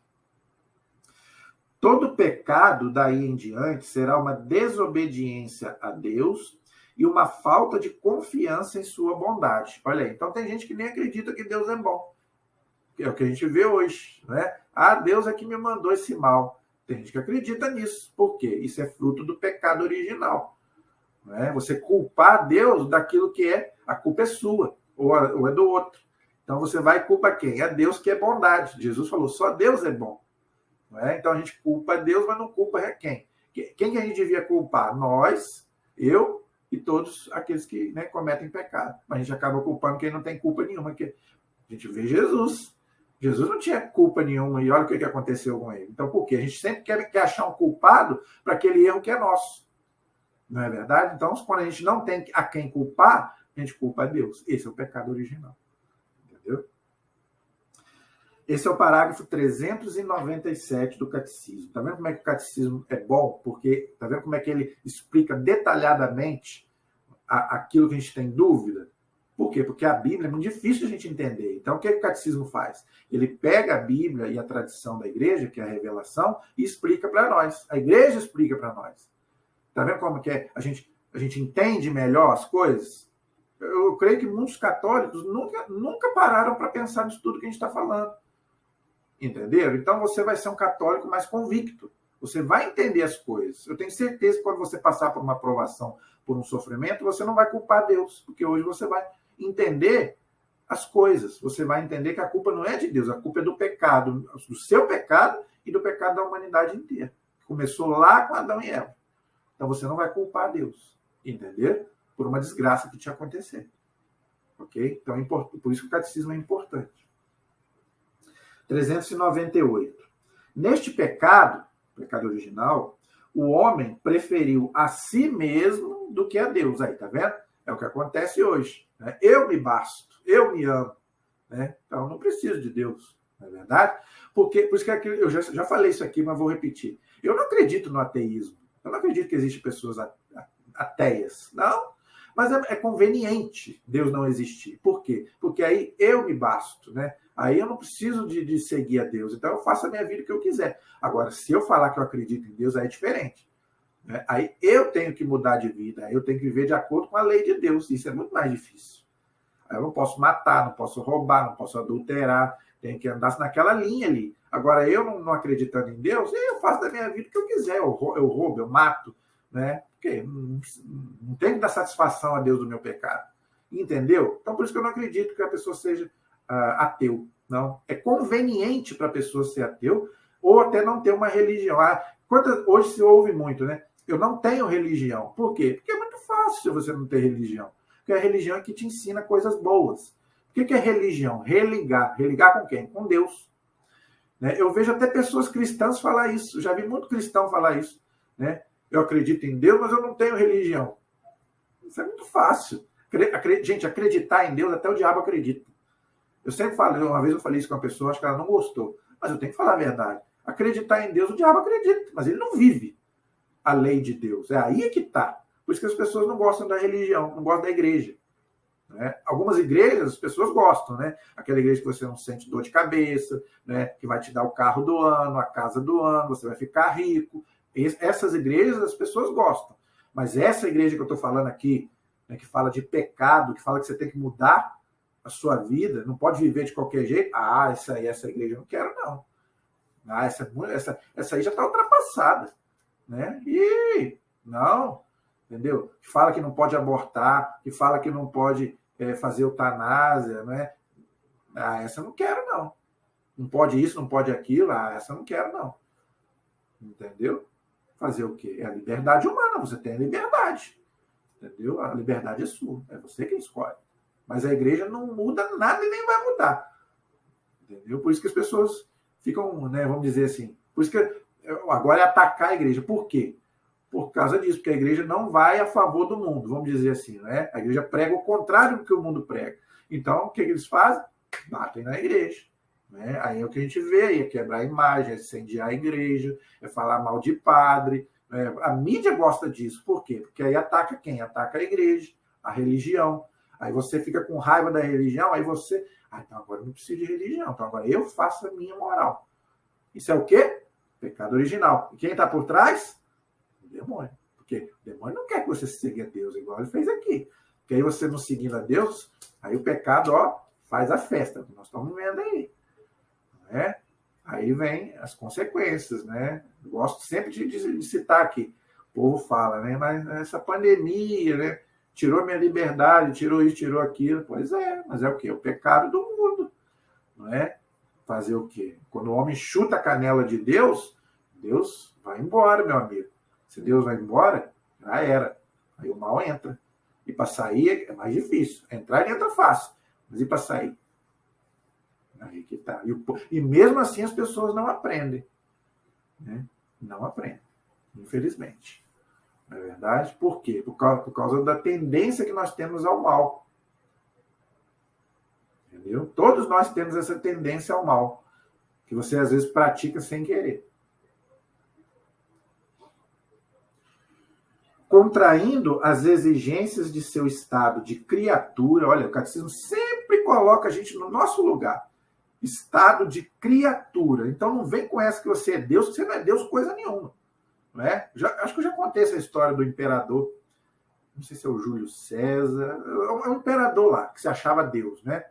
Todo pecado daí em diante será uma desobediência a Deus e uma falta de confiança em sua bondade. Olha aí, então tem gente que nem acredita que Deus é bom. É o que a gente vê hoje. Né? Deus é que me mandou esse mal. Tem gente que acredita nisso. Por quê? Isso é fruto do pecado original. Né? Você culpar Deus daquilo que a culpa é sua, ou é do outro. Então você vai culpar quem? É Deus, que é bondade. Jesus falou, só Deus é bom. Não é? Então a gente culpa Deus, mas não culpa quem? Quem que a gente devia culpar? Nós, eu e todos aqueles que, né, cometem pecado. Mas a gente acaba culpando quem não tem culpa nenhuma. Que a gente vê Jesus. Jesus não tinha culpa nenhuma e olha o que aconteceu com ele. Então, por quê? A gente sempre quer achar um culpado para aquele erro que é nosso. Não é verdade? Então, quando a gente não tem a quem culpar, a gente culpa a Deus. Esse é o pecado original. Entendeu? Esse é o parágrafo 397 do Catecismo. Está vendo como é que o Catecismo é bom? Porque está vendo como é que ele explica detalhadamente aquilo que a gente tem dúvida? Por quê? Porque a Bíblia é muito difícil de a gente entender. Então, o que o Catecismo faz? Ele pega a Bíblia e a tradição da igreja, que é a revelação, e explica para nós. A igreja explica para nós. Está vendo como que é? A gente entende melhor as coisas? Eu creio que muitos católicos nunca pararam para pensar nisso tudo que a gente está falando. Entenderam? Então você vai ser um católico mais convicto. Você vai entender as coisas. Eu tenho certeza que quando você passar por uma provação, por um sofrimento, você não vai culpar Deus, porque hoje você vai entender as coisas. Você vai entender que a culpa não é de Deus, a culpa é do pecado, do seu pecado e do pecado da humanidade inteira. Começou lá com Adão e Eva. Então você não vai culpar Deus, entendeu? Por uma desgraça que te acontecer. Ok? Então, por isso que o catecismo é importante. 398. Neste pecado original, o homem preferiu a si mesmo do que a Deus. Aí, tá vendo? É o que acontece hoje. Né? Eu me basto, eu me amo. Né? Então, não preciso de Deus, não é verdade? Por isso que eu já falei isso aqui, mas vou repetir. Eu não acredito no ateísmo. Eu não acredito que existem pessoas ateias. Não. Mas é conveniente Deus não existir. Por quê? Porque aí eu me basto, né? Aí eu não preciso de seguir a Deus. Então eu faço a minha vida o que eu quiser. Agora, se eu falar que eu acredito em Deus, aí é diferente. Né? Aí eu tenho que mudar de vida. Aí eu tenho que viver de acordo com a lei de Deus. Isso é muito mais difícil. Aí eu não posso matar, não posso roubar, não posso adulterar. Tenho que andar naquela linha ali. Agora, eu não acreditando em Deus, eu faço da minha vida o que eu quiser. Eu roubo, eu mato. Né? Porque não tem que dar satisfação a Deus do meu pecado. Entendeu? Então, por isso que eu não acredito que a pessoa seja ateu. Não. É conveniente para a pessoa ser ateu ou até não ter uma religião. Hoje se ouve muito, né? Eu não tenho religião. Por quê? Porque é muito fácil você não ter religião. Porque a religião é que te ensina coisas boas. O que é religião? Religar. Religar com quem? Com Deus. Né? Eu vejo até pessoas cristãs falar isso. Já vi muito cristão falar isso. Né? Eu acredito em Deus, mas eu não tenho religião. Isso é muito fácil. Gente, acreditar em Deus, até o diabo acredita. Eu sempre falo, uma vez eu falei isso com uma pessoa, acho que ela não gostou. Mas eu tenho que falar a verdade. Acreditar em Deus, o diabo acredita, mas ele não vive a lei de Deus. É aí que está. Por isso que as pessoas não gostam da religião, não gostam da igreja. Né? Algumas igrejas, as pessoas gostam, né? Aquela igreja que você não sente dor de cabeça, né? Que vai te dar o carro do ano, a casa do ano, você vai ficar rico. Essas igrejas as pessoas gostam. Mas essa igreja que eu estou falando aqui, né, que fala de pecado, que fala que você tem que mudar a sua vida, não pode viver de qualquer jeito. Essa igreja eu não quero, não. Essa aí já está ultrapassada. Né? E não, entendeu? Que fala que não pode abortar, que fala que não pode fazer eutanásia, né? Essa eu não quero, não. Não pode isso, não pode aquilo. Essa eu não quero, não. Entendeu? Fazer o quê? É a liberdade humana, você tem a liberdade. Entendeu? A liberdade é sua, é você quem escolhe. Mas a igreja não muda nada e nem vai mudar. Entendeu? Por isso que as pessoas ficam, né, vamos dizer assim, por isso que agora é atacar a igreja. Por quê? Por causa disso, porque a igreja não vai a favor do mundo, vamos dizer assim, né? A igreja prega o contrário do que o mundo prega. Então, o que eles fazem? Batem na igreja. Né? Aí é o que a gente vê, aí é quebrar a imagem, é incendiar a igreja, é falar mal de padre. Né? A mídia gosta disso. Por quê? Porque aí ataca quem? Ataca a igreja, a religião. Aí você fica com raiva da religião, aí você... então agora eu não preciso de religião, então agora eu faço a minha moral. Isso é o quê? Pecado original. E quem está por trás? O demônio. Porque o demônio não quer que você siga a Deus, igual ele fez aqui. Porque aí você não seguindo a Deus, aí o pecado, faz a festa. Nós estamos vendo aí. Né? Aí vem as consequências, né? Eu gosto sempre de citar aqui. O povo fala, né? Mas essa pandemia, né? Tirou minha liberdade, tirou isso, tirou aquilo. Pois é, mas é o quê? O pecado do mundo. Não é? Fazer o quê? Quando o homem chuta a canela de Deus, Deus vai embora, meu amigo. Se Deus vai embora, já era. Aí o mal entra. E para sair é mais difícil. Entrar ele entra fácil, mas e para sair? Aí que tá. E mesmo assim as pessoas não aprendem. Né? Não aprendem, infelizmente. Não é verdade? Por quê? Por causa da tendência que nós temos ao mal. Entendeu? Todos nós temos essa tendência ao mal, que você às vezes pratica sem querer. Contraindo as exigências de seu estado de criatura, olha, o catecismo sempre coloca a gente no nosso lugar. Estado de criatura. Então não vem com essa que você é Deus, que você não é Deus coisa nenhuma. Não é? Acho que eu já contei essa história do imperador, não sei se é o Júlio César, é um imperador lá, que se achava Deus, né?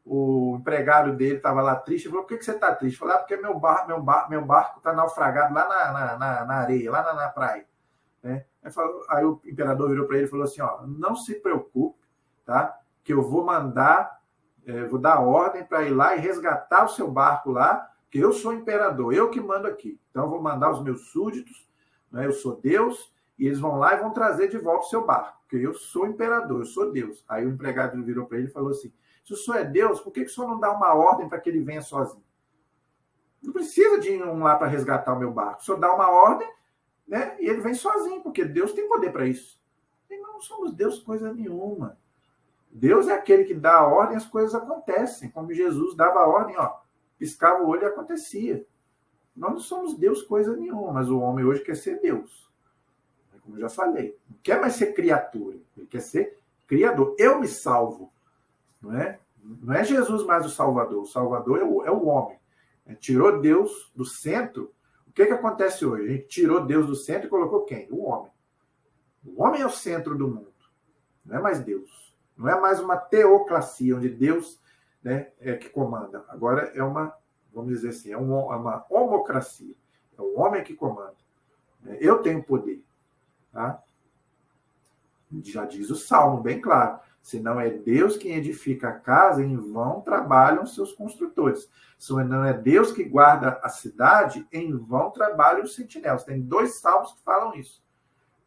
O empregado dele estava lá triste, ele falou, por que você está triste? Falou, porque meu barco está naufragado lá na areia, lá na praia. Né? Aí o imperador virou para ele e falou assim, ó, não se preocupe, tá? Que eu vou mandar, vou dar ordem para ir lá e resgatar o seu barco lá, que eu sou imperador, eu que mando aqui. Então eu vou mandar os meus súditos, né? Eu sou Deus, e eles vão lá e vão trazer de volta o seu barco, porque eu sou imperador, eu sou Deus. Aí o empregado virou para ele e falou assim, se o senhor é Deus, por que o senhor não dá uma ordem para que ele venha sozinho? Não precisa de um lá para resgatar o meu barco. O senhor dá uma ordem, né? E ele vem sozinho, porque Deus tem poder para isso. E nós não somos Deus coisa nenhuma. Deus é aquele que dá a ordem e as coisas acontecem. Como Jesus dava a ordem, ó, piscava o olho e acontecia. Nós não somos Deus coisa nenhuma, mas o homem hoje quer ser Deus. Como eu já falei. Não quer mais ser criatura, ele quer ser criador. Eu me salvo. Não é Jesus mais o Salvador. O Salvador é o homem. Tirou Deus do centro. O que acontece hoje? A gente tirou Deus do centro e colocou quem? O homem. O homem é o centro do mundo. Não é mais Deus. Não é mais uma teocracia, onde Deus, né, é que comanda. Agora é uma, vamos dizer assim, é uma homocracia. É o homem que comanda. Eu tenho poder. Tá? Já diz o Salmo, bem claro. Se não é Deus quem edifica a casa, em vão trabalham seus construtores. Se não é Deus que guarda a cidade, em vão trabalham os sentinelas. Tem 2 salmos que falam isso.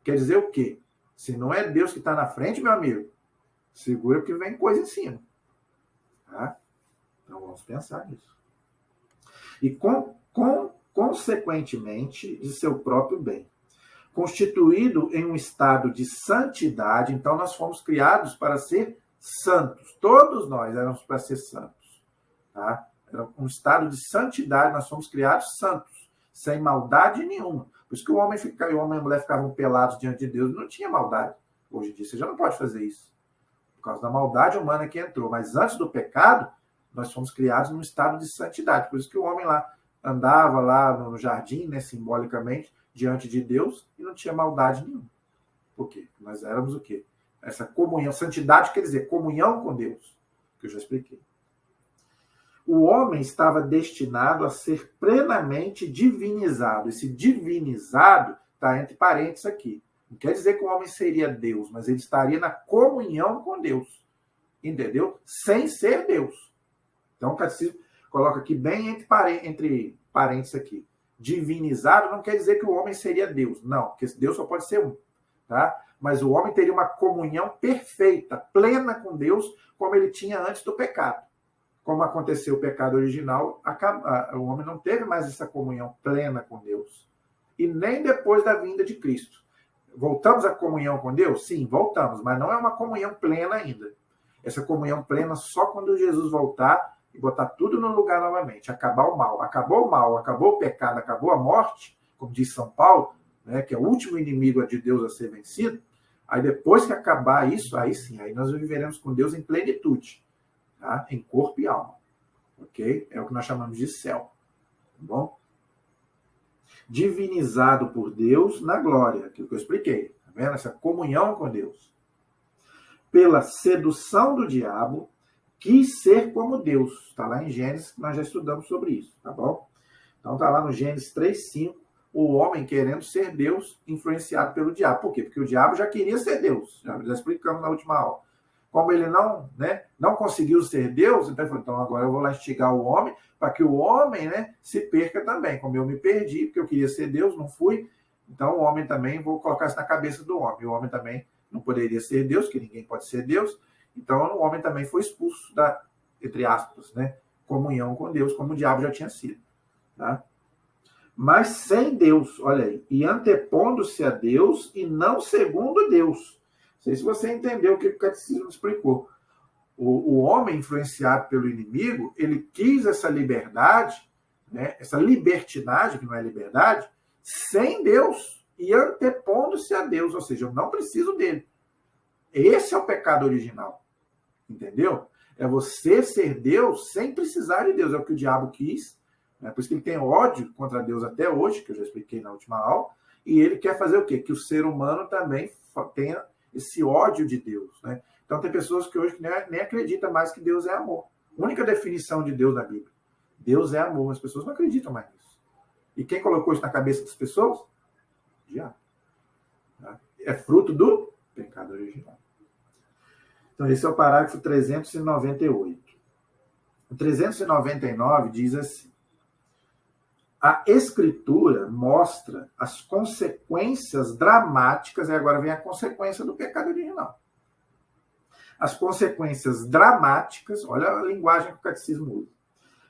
Quer dizer o quê? Se não é Deus que está na frente, meu amigo, segura que vem coisa em cima. Tá? Então vamos pensar nisso. E consequentemente, de seu próprio bem. Constituído em um estado de santidade, então nós fomos criados para ser santos. Todos nós éramos para ser santos. Tá? Era um estado de santidade, nós fomos criados santos, sem maldade nenhuma. Por isso que o homem e a mulher ficavam pelados diante de Deus, não tinha maldade. Hoje em dia você já não pode fazer isso, por causa da maldade humana que entrou. Mas antes do pecado, nós fomos criados num estado de santidade. Por isso que o homem lá andava lá no jardim, né, simbolicamente, diante de Deus, e não tinha maldade nenhuma. Por quê? Nós éramos o quê? Essa comunhão. Santidade quer dizer comunhão com Deus, que eu já expliquei. O homem estava destinado a ser plenamente divinizado. Esse divinizado está entre parênteses aqui. Não quer dizer que o homem seria Deus, mas ele estaria na comunhão com Deus. Entendeu? Sem ser Deus. Então o catecismo coloca aqui bem entre parênteses aqui. Divinizado não quer dizer que o homem seria Deus. Não, porque Deus só pode ser um. Tá? Mas o homem teria uma comunhão perfeita, plena com Deus, como ele tinha antes do pecado. Como aconteceu o pecado original, o homem não teve mais essa comunhão plena com Deus. E nem depois da vinda de Cristo. Voltamos à comunhão com Deus? Sim, voltamos, mas não é uma comunhão plena ainda. Essa comunhão plena só quando Jesus voltar e botar tudo no lugar novamente, acabar o mal. Acabou o mal, acabou o pecado, acabou a morte, como diz São Paulo, né, que é o último inimigo de Deus a ser vencido. Aí depois que acabar isso, aí sim, aí nós viveremos com Deus em plenitude, tá? Em corpo e alma. Ok? É o que nós chamamos de céu. Tá bom? Divinizado por Deus na glória, aquilo que eu expliquei. Tá vendo? Essa comunhão com Deus. Pela sedução do diabo, quis ser como Deus. Está lá em Gênesis, nós já estudamos sobre isso, tá bom? Então está lá no Gênesis 3:5, o homem querendo ser Deus, influenciado pelo diabo. Por quê? Porque o diabo já queria ser Deus. Já explicamos na última aula. Como ele não conseguiu ser Deus, então ele falou, então agora eu vou lá instigar o homem, para que o homem, né, se perca também. Como eu me perdi, porque eu queria ser Deus, não fui, Então o homem também, vou colocar isso na cabeça do homem, o homem também não poderia ser Deus, que ninguém pode ser Deus, então o homem também foi expulso da, entre aspas, né, comunhão com Deus, como o diabo já tinha sido. Tá? Mas sem Deus, olha aí, e antepondo-se a Deus e não segundo Deus. Não sei se você entendeu o que o catecismo explicou. O homem influenciado pelo inimigo, ele quis essa liberdade, né, essa libertinagem, que não é liberdade, sem Deus e antepondo-se a Deus, ou seja, eu não preciso dele. Esse é o pecado original, entendeu? É você ser Deus sem precisar de Deus, é o que o diabo quis, né? Por isso que ele tem ódio contra Deus até hoje, que eu já expliquei na última aula, e ele quer fazer o quê? Que o ser humano também tenha esse ódio de Deus, né? Então tem pessoas que hoje nem acreditam mais que Deus é amor. A única definição de Deus na Bíblia. Deus é amor. As pessoas não acreditam mais nisso. E quem colocou isso na cabeça das pessoas? O diabo. É fruto do pecado original. Então esse é o parágrafo 398. O 399 diz assim: a Escritura mostra as consequências dramáticas, e agora vem a consequência do pecado original. As consequências dramáticas, olha a linguagem que o catecismo usa,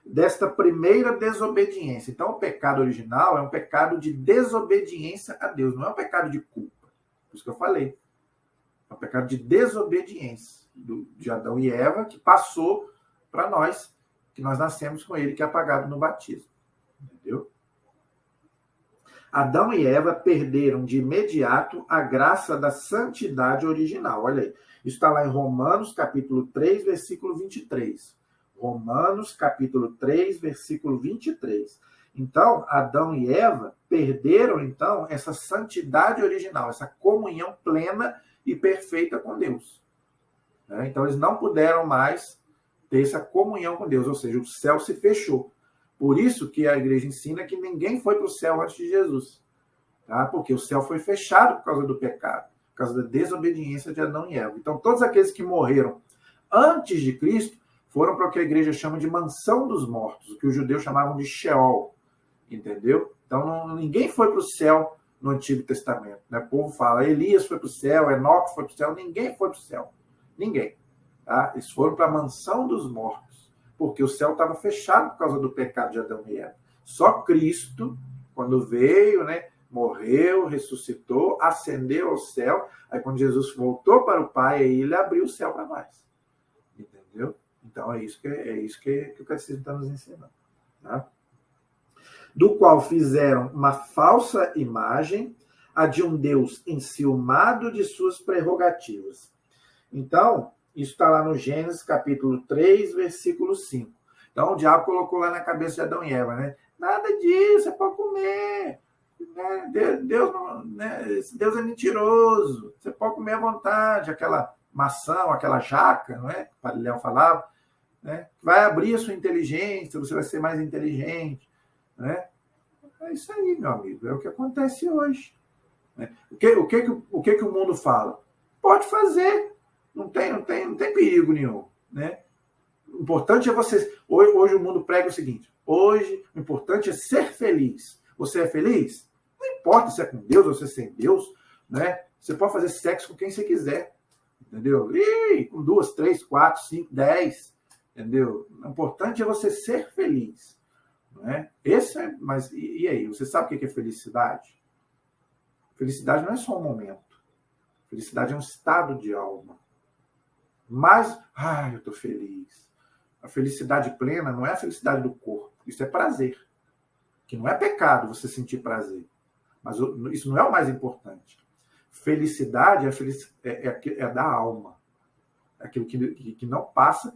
desta primeira desobediência. Então, o pecado original é um pecado de desobediência a Deus, não é um pecado de culpa. Por isso que eu falei. É um pecado de desobediência de Adão e Eva, que passou para nós, que nós nascemos com ele, que é apagado no batismo. Entendeu? Adão e Eva perderam de imediato a graça da santidade original. Olha aí. Isso está lá em Romanos, capítulo 3, versículo 23. Romanos, capítulo 3, versículo 23. Então, Adão e Eva perderam, então, essa santidade original, essa comunhão plena e perfeita com Deus. Então, eles não puderam mais ter essa comunhão com Deus, ou seja, o céu se fechou. Por isso que a igreja ensina que ninguém foi para o céu antes de Jesus. Tá? Porque o céu foi fechado por causa do pecado, por causa da desobediência de Adão e Eva. Então, todos aqueles que morreram antes de Cristo foram para o que a igreja chama de mansão dos mortos, o que os judeus chamavam de Sheol. Entendeu? Então, ninguém foi para o céu no Antigo Testamento. Né? O povo fala, Elias foi para o céu, Enoque foi para o céu, ninguém foi para o céu. Ninguém. Tá? Eles foram para a mansão dos mortos, porque o céu estava fechado por causa do pecado de Adão e Eva. Só Cristo, quando veio, né, morreu, ressuscitou, ascendeu ao céu, aí quando Jesus voltou para o Pai, aí ele abriu o céu para nós. Entendeu? Então é isso que o catecismo está nos ensinando. Tá? Do qual fizeram uma falsa imagem, a de um Deus enciumado de suas prerrogativas. Então, isso está lá no Gênesis, capítulo 3, versículo 5. Então, o diabo colocou lá na cabeça de Adão e Eva, né? Nada disso, é para comer. Deus é mentiroso. Você pode comer à vontade. Aquela maçã, aquela jaca, não é? O Léo falava, né? Vai abrir a sua inteligência, você vai ser mais inteligente, né? É isso aí, meu amigo. É o que acontece hoje. Né? O que o mundo fala? Pode fazer. Não tem perigo nenhum. Né? O importante é você... Hoje o mundo prega o seguinte. Hoje, o importante é ser feliz. Você é feliz? Não importa se é com Deus ou se é sem Deus. Né? Você pode fazer sexo com quem você quiser. Entendeu? E com 2, 3, 4, 5, 10. Entendeu? O importante é você ser feliz. Né? Mas e aí? Você sabe o que é felicidade? Felicidade não é só um momento. Felicidade é um estado de alma. Mas, eu estou feliz. A felicidade plena não é a felicidade do corpo. Isso é prazer. Que não é pecado você sentir prazer. Mas isso não é o mais importante. Felicidade é da alma. Aquilo que não passa.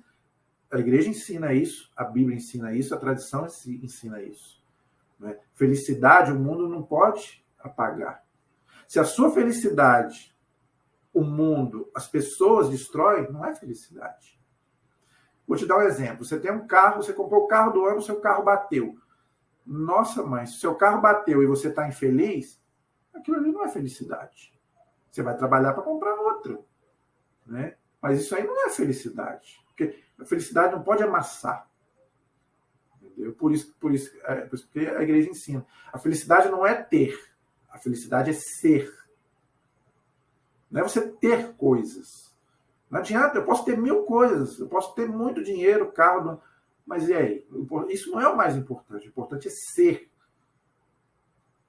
A igreja ensina isso, a Bíblia ensina isso, a tradição ensina isso. Né? Felicidade, o mundo não pode apagar. Se a sua felicidade, o mundo, as pessoas destroem, não é felicidade. Vou te dar um exemplo. Você tem um carro, você comprou o carro do ano, seu carro bateu. Nossa, mãe, se o seu carro bateu e você está infeliz, aquilo ali não é felicidade. Você vai trabalhar para comprar outro. Né? Mas isso aí não é felicidade. Porque a felicidade não pode amassar. Entendeu? Por isso que a igreja ensina. A felicidade não é ter. A A felicidade é ser. Não é você ter coisas. Não adianta, eu posso ter 1000 coisas, eu posso ter muito dinheiro, carro, mas e aí? Isso não é o mais importante. O importante é ser.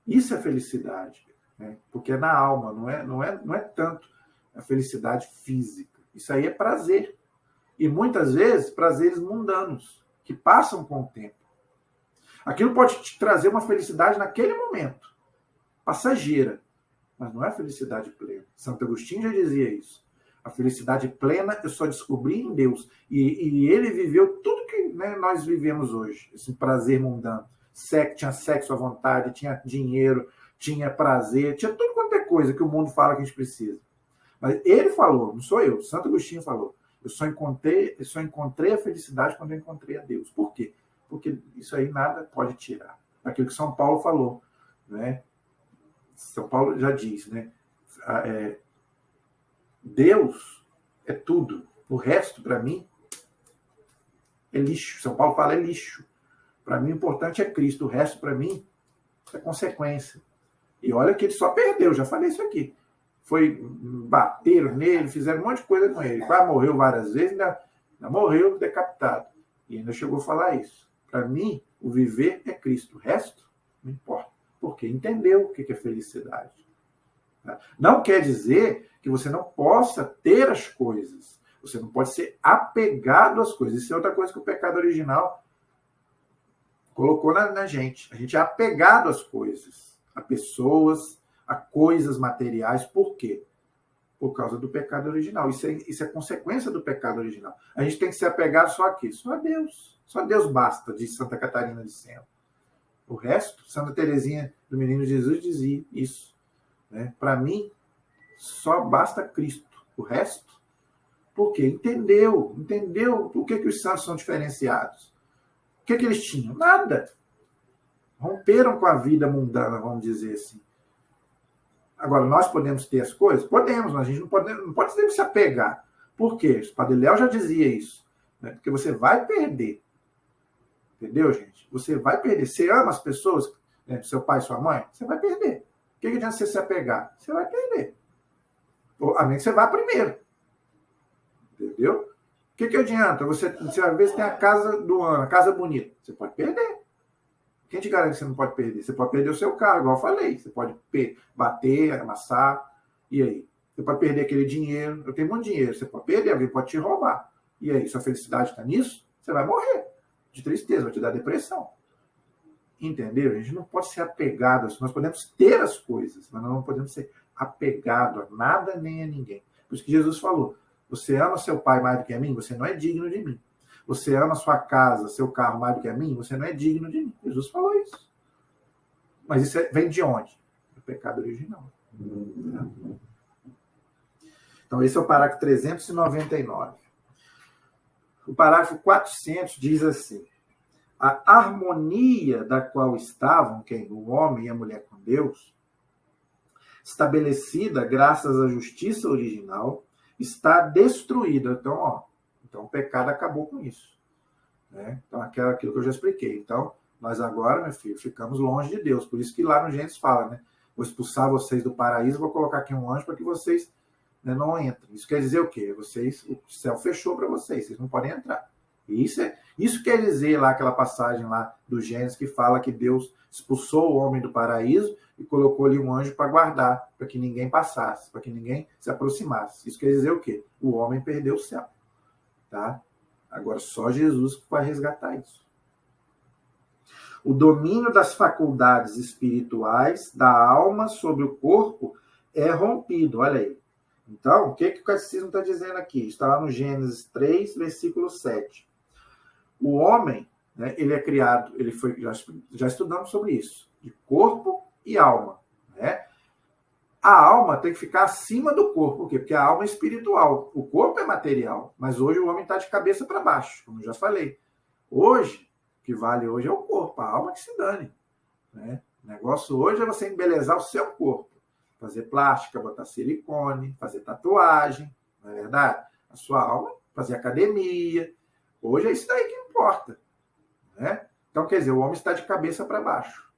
Isso é felicidade, né? Porque é na alma, não é tanto a felicidade física. Isso aí é prazer. E muitas vezes, prazeres mundanos, que passam com o tempo. Aquilo pode te trazer uma felicidade naquele momento, passageira, mas não é felicidade plena. Santo Agostinho já dizia isso. A felicidade plena eu só descobri em Deus. E ele viveu tudo que, né, nós vivemos hoje, esse prazer mundano. Tinha sexo à vontade, tinha dinheiro, tinha prazer, tinha tudo quanto é coisa que o mundo fala que a gente precisa. Mas ele falou, não sou eu, Santo Agostinho falou. Eu só encontrei a felicidade quando eu encontrei a Deus. Por quê? Porque isso aí nada pode tirar. Aquilo que São Paulo falou, né? São Paulo já diz, né? Deus é tudo. O resto, para mim, é lixo. São Paulo fala é lixo. Para mim, o importante é Cristo. O resto, para mim, é consequência. E olha que ele só perdeu, já falei isso aqui. Bateram nele, fizeram um monte de coisa com ele. Quase morreu várias vezes, ainda morreu decapitado. E ainda chegou a falar isso. Para mim, o viver é Cristo. O resto, não importa. Porque entendeu o que é felicidade. Não quer dizer que você não possa ter as coisas. Você não pode ser apegado às coisas. Isso é outra coisa que o pecado original colocou na gente. A gente é apegado às coisas, a pessoas, a coisas materiais. Por quê? Por causa do pecado original. Isso é consequência do pecado original. A gente tem que ser apegado só a quê? Só a Deus. Só a Deus basta, diz Santa Catarina de Sena. O resto, Santa Teresinha do Menino Jesus dizia isso. Né? Para mim, só basta Cristo. O resto, por quê? Entendeu por que os santos são diferenciados. O que eles tinham? Nada. Romperam com a vida mundana, vamos dizer assim. Agora, nós podemos ter as coisas? Podemos, mas a gente não pode se apegar. Por quê? O Padre Léo já dizia isso. Né? Porque você vai perder. Entendeu, gente? Você vai perder. Você ama as pessoas, né, seu pai e sua mãe? Você vai perder. O que adianta você se apegar? Você vai perder. A menos que você vá primeiro. Entendeu? O que adianta? Você às vezes tem a casa do ano, a casa bonita. Você pode perder. Quem te garante que você não pode perder? Você pode perder o seu carro, igual eu falei. Você pode bater, amassar. E aí? Você pode perder aquele dinheiro. Eu tenho muito dinheiro. Você pode perder, alguém pode te roubar. E aí? Sua felicidade está nisso? Você vai morrer de tristeza, vai te dar depressão. Entendeu? A gente não pode ser apegado. Nós podemos ter as coisas, mas nós não podemos ser apegado a nada nem a ninguém. Por isso que Jesus falou: você ama seu pai mais do que a mim? Você não é digno de mim. Você ama sua casa, seu carro mais do que a mim? Você não é digno de mim. Jesus falou isso. Mas isso vem de onde? Do pecado original. Então, esse é o parágrafo 399. O parágrafo 400 diz assim: a harmonia da qual estavam o homem e a mulher com Deus, estabelecida graças à justiça original, está destruída. Então o pecado acabou com isso. Né? Então, aquilo que eu já expliquei. Então, nós agora, meu filho, ficamos longe de Deus. Por isso que lá no Gênesis fala, né? Vou expulsar vocês do paraíso, vou colocar aqui um anjo para que vocês, né, não entrem. Isso quer dizer o quê? O céu fechou para vocês não podem entrar. E isso quer dizer lá aquela passagem lá do Gênesis que fala que Deus expulsou o homem do paraíso e colocou ali um anjo para guardar, para que ninguém passasse, para que ninguém se aproximasse. Isso quer dizer o quê? O homem perdeu o céu. Tá? Agora só Jesus vai resgatar isso. O domínio das faculdades espirituais da alma sobre o corpo é rompido. Olha aí. Então, o que o catecismo está dizendo aqui? Está lá no Gênesis 3, versículo 7. O homem, né, ele é criado, já estudamos sobre isso, de corpo e alma. Né? A alma tem que ficar acima do corpo. Por quê? Porque a alma é espiritual. O corpo é material. Mas hoje o homem está de cabeça para baixo, como eu já falei. Hoje, o que vale hoje é o corpo. A alma que se dane. Né? O negócio hoje é você embelezar o seu corpo. Fazer plástica, botar silicone, fazer tatuagem. Não é verdade? A sua alma, fazer academia. Hoje é isso daí que importa. Né? Então, quer dizer, o homem está de cabeça para baixo.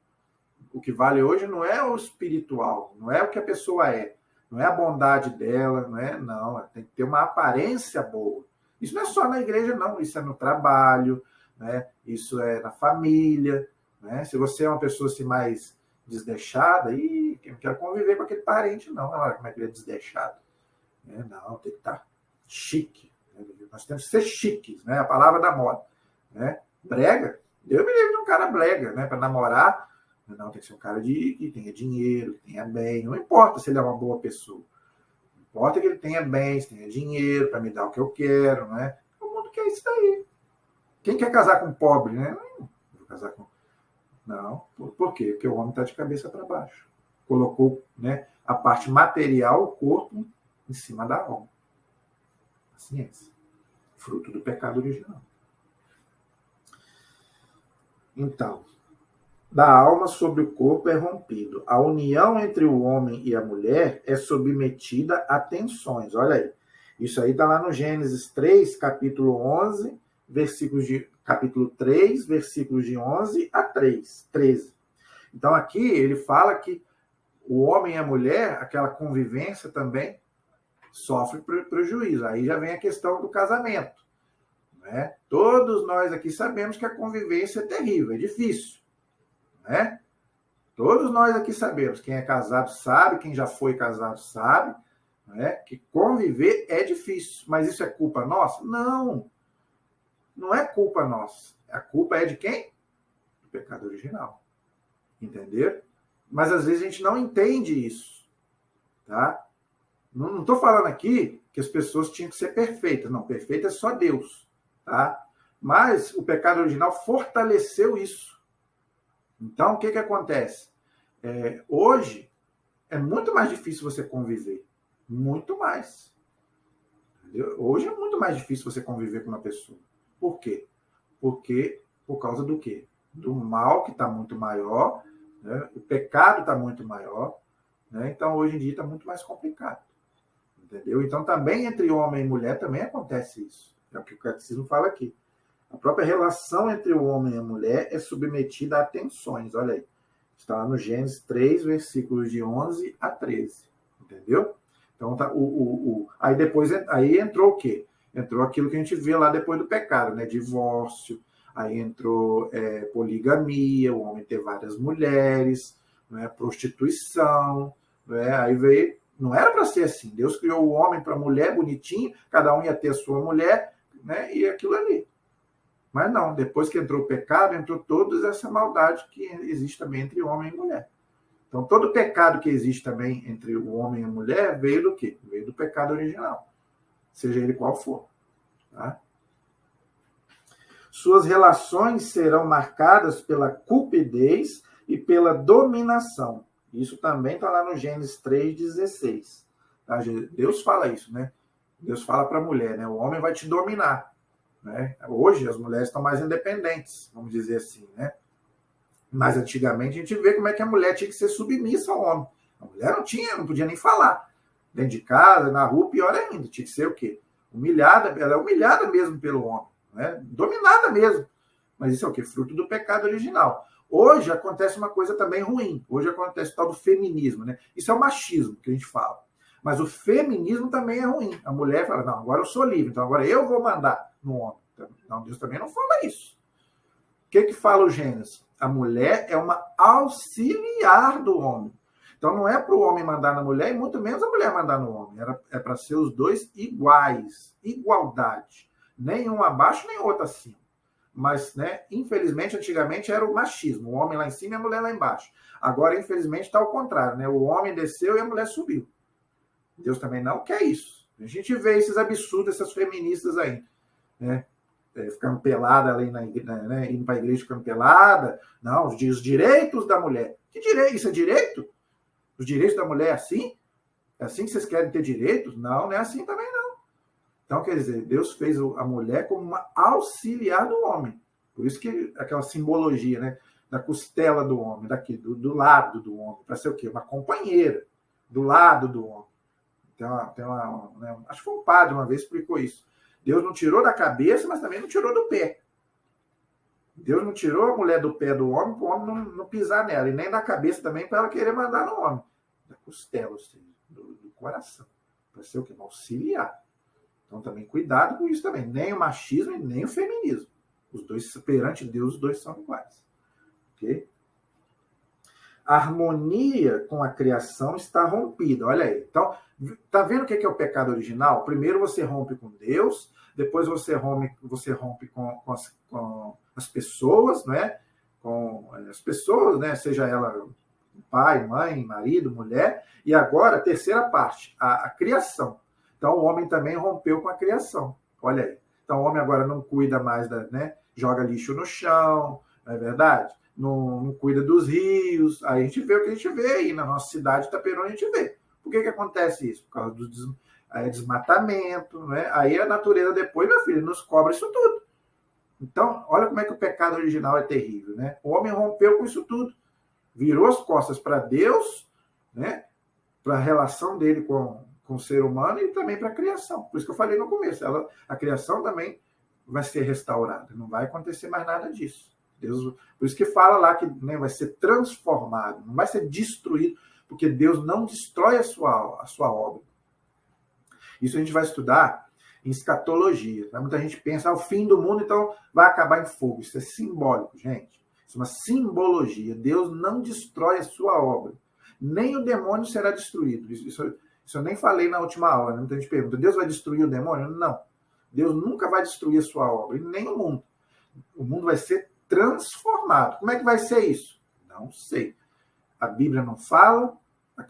O que vale hoje não é o espiritual, não é o que a pessoa é, não é a bondade dela, não, tem que ter uma aparência boa. Isso não é só na igreja, não, isso é no trabalho, né? Isso é na família, né? Se você é uma pessoa assim, mais desleixada, eu não quero conviver com aquele parente, não. Olha como é que ele é desleixado. Não, tem que estar chique. Nós temos que ser chiques, né? A palavra da moda. Né? Brega, Deus me livre de um cara brega, né? Para namorar, não, tem que ser um cara que tenha dinheiro, que tenha bem. Não importa se ele é uma boa pessoa. Não importa que ele tenha bens, tenha dinheiro para me dar o que eu quero, né? O mundo quer isso daí. Quem quer casar com pobre, né? Não vou casar com... Não. Por quê? Porque o homem está de cabeça para baixo. Colocou, né, a parte material, o corpo, em cima da alma. A ciência. Fruto do pecado original. Então, da alma sobre o corpo é rompido. A união entre o homem e a mulher é submetida a tensões. Olha aí. Isso aí está lá no Gênesis 3, capítulo 11, capítulo 3, versículos de 11 a 13. Então, aqui ele fala que o homem e a mulher, aquela convivência também, sofre prejuízo. Aí já vem a questão do casamento. Né? Todos nós aqui sabemos que a convivência é terrível, é difícil. Né? Todos nós aqui sabemos, quem é casado sabe, quem já foi casado sabe, né? Que conviver é difícil. Mas isso é culpa nossa? Não. Não é culpa nossa. A culpa é de quem? Do pecado original. Entendeu? Mas às vezes a gente não entende isso. Tá? Não estou falando aqui que as pessoas tinham que ser perfeitas. Não, perfeita é só Deus. Tá? Mas o pecado original fortaleceu isso. Então, o que acontece? Hoje, é muito mais difícil você conviver. Muito mais. Entendeu? Hoje é muito mais difícil você conviver com uma pessoa. Por quê? Porque, por causa do quê? Do mal que está muito maior, né? O pecado está muito maior, né? Então, hoje em dia, está muito mais complicado. Entendeu? Então, também entre homem e mulher também acontece isso. É o que o catecismo fala aqui. A própria relação entre o homem e a mulher é submetida a tensões. Olha aí. Está lá no Gênesis 3, versículos de 11 a 13. Entendeu? Então, tá, aí depois aí entrou o quê? Entrou aquilo que a gente vê lá depois do pecado, né? Divórcio, aí entrou poligamia, o homem ter várias mulheres, né? Prostituição, né? Aí veio... Não era para ser assim. Deus criou o homem para a mulher, bonitinho, cada um ia ter a sua mulher, né? E aquilo ali. Mas não, depois que entrou o pecado, entrou toda essa maldade que existe também entre homem e mulher. Então, todo pecado que existe também entre o homem e a mulher veio do quê? Veio do pecado original, seja ele qual for. Tá? Suas relações serão marcadas pela cupidez e pela dominação. Isso também está lá no Gênesis 3,16. Tá? Deus fala isso, né? Deus fala para a mulher, né? O homem vai te dominar. Né? Hoje as mulheres estão mais independentes, vamos dizer assim, né? Mas antigamente a gente vê como é que a mulher tinha que ser submissa ao homem. A mulher não podia nem falar. Dentro de casa, na rua, pior ainda, tinha que ser o quê? Humilhada, ela é humilhada mesmo pelo homem, né? Dominada mesmo. Mas isso é o quê? Fruto do pecado original. Hoje acontece uma coisa também ruim. Hoje acontece o tal do feminismo, né? Isso é o machismo que a gente fala. Mas o feminismo também é ruim. A mulher fala, não, agora eu sou livre, então agora eu vou mandar no homem. Não, Deus também não fala isso. O que fala o Gênesis? A mulher é uma auxiliar do homem. Então não é para o homem mandar na mulher e muito menos a mulher mandar no homem. É para ser os dois iguais. Igualdade. Nem um abaixo, nem outro acima. Mas, né, infelizmente, antigamente era o machismo. O homem lá em cima e a mulher lá embaixo. Agora, infelizmente, está ao contrário. Né? O homem desceu e a mulher subiu. Deus também não quer isso. A gente vê esses absurdos, essas feministas aí, né? Ficando pelada ali, né? Indo para a igreja ficando pelada. Não, os direitos da mulher. Que direito? Isso é direito? Os direitos da mulher é assim? É assim que vocês querem ter direitos? Não, não é assim também não. Então, quer dizer, Deus fez a mulher como uma auxiliar do homem. Por isso que aquela simbologia, né? Da costela do homem, daqui, do lado do homem, para ser o quê? Uma companheira do lado do homem. Né? Acho que foi um padre uma vez que explicou isso. Deus não tirou da cabeça, mas também não tirou do pé. Deus não tirou a mulher do pé do homem para o homem não pisar nela, e nem da cabeça também para ela querer mandar no homem. Da costela, ou seja, do coração. Para ser o quê? Auxiliar. Então também cuidado com isso também. Nem o machismo e nem o feminismo. Os dois, perante Deus, os dois são iguais. Ok? A harmonia com a criação está rompida. Olha aí. Então, tá vendo o que é o pecado original? Primeiro você rompe com Deus, depois você rompe com as pessoas, né? Com as pessoas, né? Seja ela pai, mãe, marido, mulher, e agora a terceira parte, a criação. Então o homem também rompeu com a criação. Olha aí. Então o homem agora não cuida mais né? Joga lixo no chão, não é verdade? Não cuida dos rios. Aí a gente vê o que a gente vê aí na nossa cidade, Itaperuna, a gente vê. Por que acontece isso? Por causa do desmatamento, né? Aí a natureza depois, meu filho, nos cobra isso tudo. Então, olha como é que o pecado original é terrível, né? O homem rompeu com isso tudo. Virou as costas para Deus, né? Para a relação dele com o ser humano e também para a criação. Por isso que eu falei no começo, a criação também vai ser restaurada. Não vai acontecer mais nada disso. Deus, por isso que fala lá que, né, vai ser transformado, não vai ser destruído, porque Deus não destrói a sua obra. Isso a gente vai estudar em escatologia. Tá? Muita gente pensa, o fim do mundo, então vai acabar em fogo. Isso é simbólico, gente. Isso é uma simbologia. Deus não destrói a sua obra. Nem o demônio será destruído. Isso eu nem falei na última aula. Né? Muita gente pergunta, Deus vai destruir o demônio? Não. Deus nunca vai destruir a sua obra, e nem o mundo. O mundo vai ser transformado. Como é que vai ser isso? Não sei. A Bíblia não fala,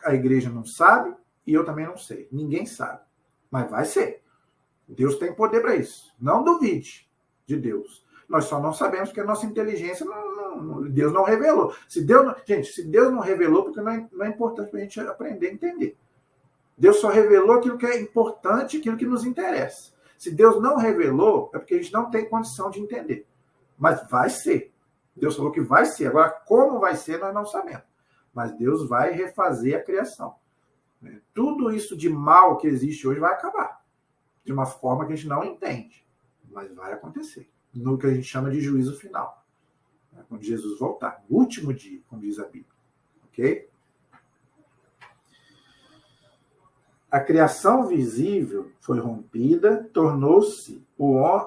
a igreja não sabe, e eu também não sei. Ninguém sabe. Mas vai ser. Deus tem poder para isso. Não duvide de Deus. Nós só não sabemos porque a nossa inteligência Deus não revelou. Se Deus não revelou, porque não é importante para a gente aprender a entender. Deus só revelou aquilo que é importante, aquilo que nos interessa. Se Deus não revelou, é porque a gente não tem condição de entender. Mas vai ser. Deus falou que vai ser. Agora, como vai ser, nós não sabemos. Mas Deus vai refazer a criação. Tudo isso de mal que existe hoje vai acabar. De uma forma que a gente não entende. Mas vai acontecer. No que a gente chama de juízo final. Quando Jesus voltar. No último dia, como diz a Bíblia. Ok? A criação visível foi rompida, tornou-se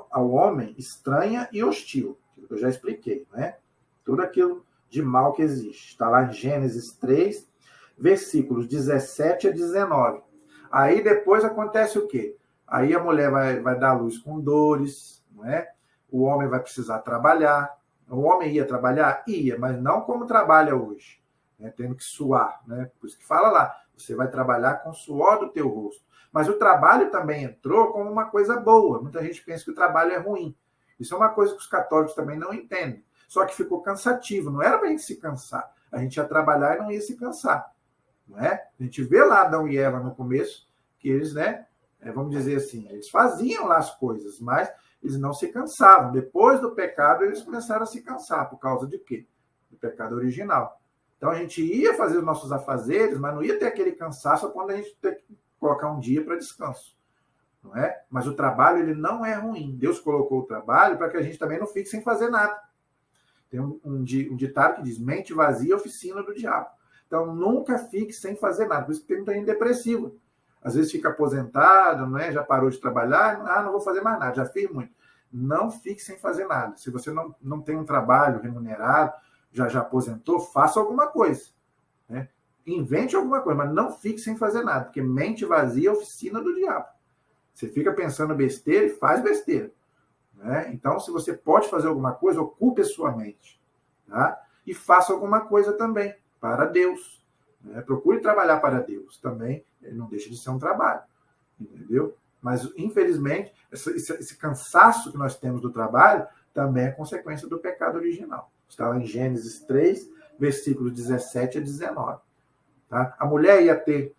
ao homem estranha e hostil. Eu já expliquei, né? Tudo aquilo de mal que existe. Está lá em Gênesis 3, versículos 17 a 19. Aí depois acontece o quê? Aí a mulher vai dar luz com dores, não é? O homem vai precisar trabalhar. O homem ia trabalhar? Ia, mas não como trabalha hoje, né? Tendo que suar, né? Por isso que fala lá, você vai trabalhar com o suor do teu rosto. Mas o trabalho também entrou como uma coisa boa. Muita gente pensa que o trabalho é ruim. Isso é uma coisa que os católicos também não entendem. Só que ficou cansativo. Não era para a gente se cansar. A gente ia trabalhar e não ia se cansar. Não é? A gente vê lá Adão e Eva no começo, que eles, né, vamos dizer assim, eles faziam lá as coisas, mas eles não se cansavam. Depois do pecado, eles começaram a se cansar. Por causa de quê? Do pecado original. Então a gente ia fazer os nossos afazeres, mas não ia ter aquele cansaço quando a gente tem que colocar um dia para descanso. Não é? Mas o trabalho ele não é ruim. Deus colocou o trabalho para que a gente também não fique sem fazer nada. Tem um ditado que diz, mente vazia, oficina do diabo. Então nunca fique sem fazer nada. Por isso que tem muita gente depressiva. Às vezes fica aposentado, não é? Já parou de trabalhar, não vou fazer mais nada, já fiz muito. Não fique sem fazer nada. Se você não tem um trabalho remunerado, já aposentou, faça alguma coisa. Né? Invente alguma coisa, mas não fique sem fazer nada, porque mente vazia é oficina do diabo. Você fica pensando besteira e faz besteira. Né? Então, se você pode fazer alguma coisa, ocupe a sua mente. Tá? E faça alguma coisa também, para Deus. Né? Procure trabalhar para Deus também, não deixa de ser um trabalho. Entendeu? Mas, infelizmente, esse cansaço que nós temos do trabalho também é consequência do pecado original. Está lá em Gênesis 3, versículos 17 a 19. Tá? A mulher ia ter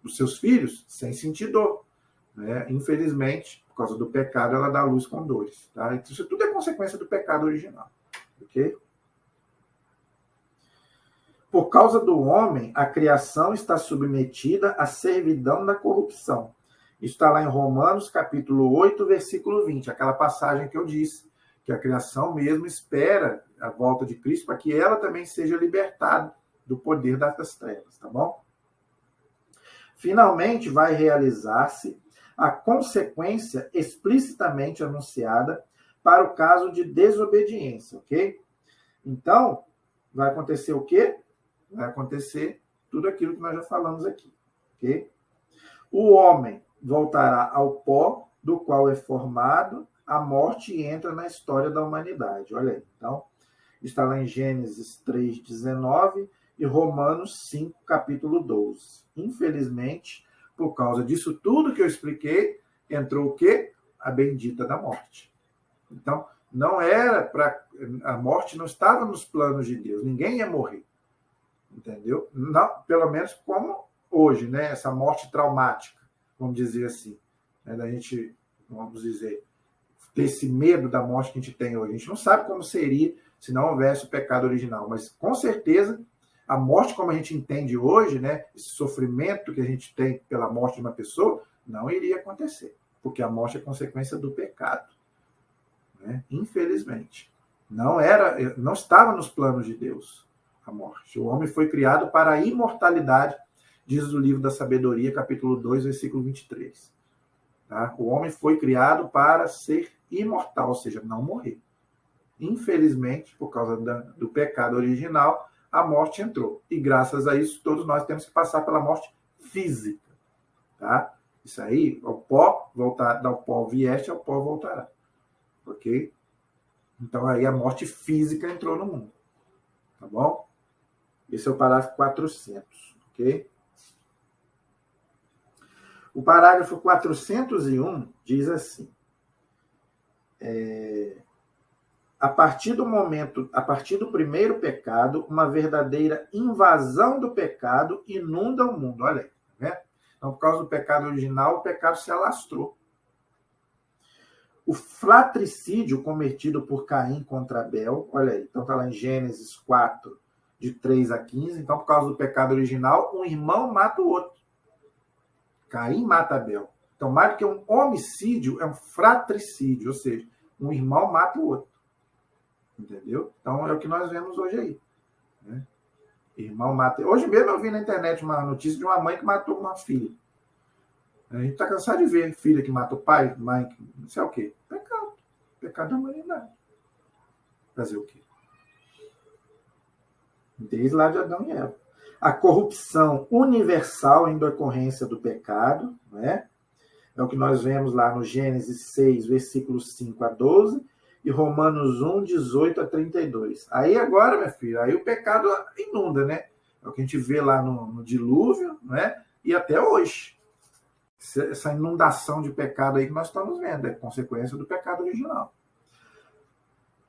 os seus filhos sem sentir dor. Né? Infelizmente, por causa do pecado, ela dá luz com dores. Tá? Isso tudo é consequência do pecado original. Ok? Por causa do homem, a criação está submetida à servidão da corrupção. Isso está lá em Romanos, capítulo 8, versículo 20. Aquela passagem que eu disse, que a criação mesmo espera a volta de Cristo para que ela também seja libertada do poder das trevas, tá bom? Finalmente vai realizar-se a consequência explicitamente anunciada para o caso de desobediência, ok? Então, vai acontecer o quê? Vai acontecer tudo aquilo que nós já falamos aqui, ok? O homem voltará ao pó do qual é formado, a morte entra na história da humanidade. Olha aí, então, está lá em Gênesis 3:19 e Romanos 5, capítulo 12. Infelizmente, por causa disso tudo que eu expliquei, entrou o quê? A bendita da morte. Então, não era para... A morte não estava nos planos de Deus. Ninguém ia morrer. Entendeu? Não, pelo menos como hoje, né? Essa morte traumática, vamos dizer assim. Né? Da gente, vamos dizer, ter esse medo da morte que a gente tem hoje. A gente não sabe como seria se não houvesse o pecado original. Mas, com certeza, a morte como a gente entende hoje, né? Esse sofrimento que a gente tem pela morte de uma pessoa, não iria acontecer. Porque a morte é consequência do pecado. Né? Infelizmente. Não estava nos planos de Deus a morte. O homem foi criado para a imortalidade, diz o livro da Sabedoria, capítulo 2, versículo 23. Tá? O homem foi criado para ser imortal, ou seja, não morrer. Infelizmente, por causa do pecado original, a morte entrou. E graças a isso, todos nós temos que passar pela morte física. Tá? Isso aí, ao pó, voltar, ao pó vieste, ao pó voltará. Ok? Então aí a morte física entrou no mundo. Tá bom? Esse é o parágrafo 400. Ok? O parágrafo 401 diz assim: a partir do primeiro pecado, uma verdadeira invasão do pecado inunda o mundo. Olha aí, né? Então, por causa do pecado original, o pecado se alastrou. O fratricídio cometido por Caim contra Abel, olha aí, então está lá em Gênesis 4, de 3 a 15. Então, por causa do pecado original, um irmão mata o outro. Caim mata Abel. Então, mais do que um homicídio, é um fratricídio, ou seja, um irmão mata o outro. Entendeu? Então, é o que nós vemos hoje aí. Né? Irmão mata... Hoje mesmo eu vi na internet uma notícia de uma mãe que matou uma filha. A gente está cansado de ver filha que mata o pai, mãe, que não sei o quê. Pecado. Pecado da humanidade. Fazer o quê? Desde lá de Adão e Eva. A corrupção universal em decorrência do pecado, né? É o que nós vemos lá no Gênesis 6, versículos 5 a 12, e Romanos 1, 18 a 32. Aí agora, minha filha, aí o pecado inunda, né? É o que a gente vê lá no dilúvio, né? E até hoje. Essa inundação de pecado aí que nós estamos vendo, é consequência do pecado original.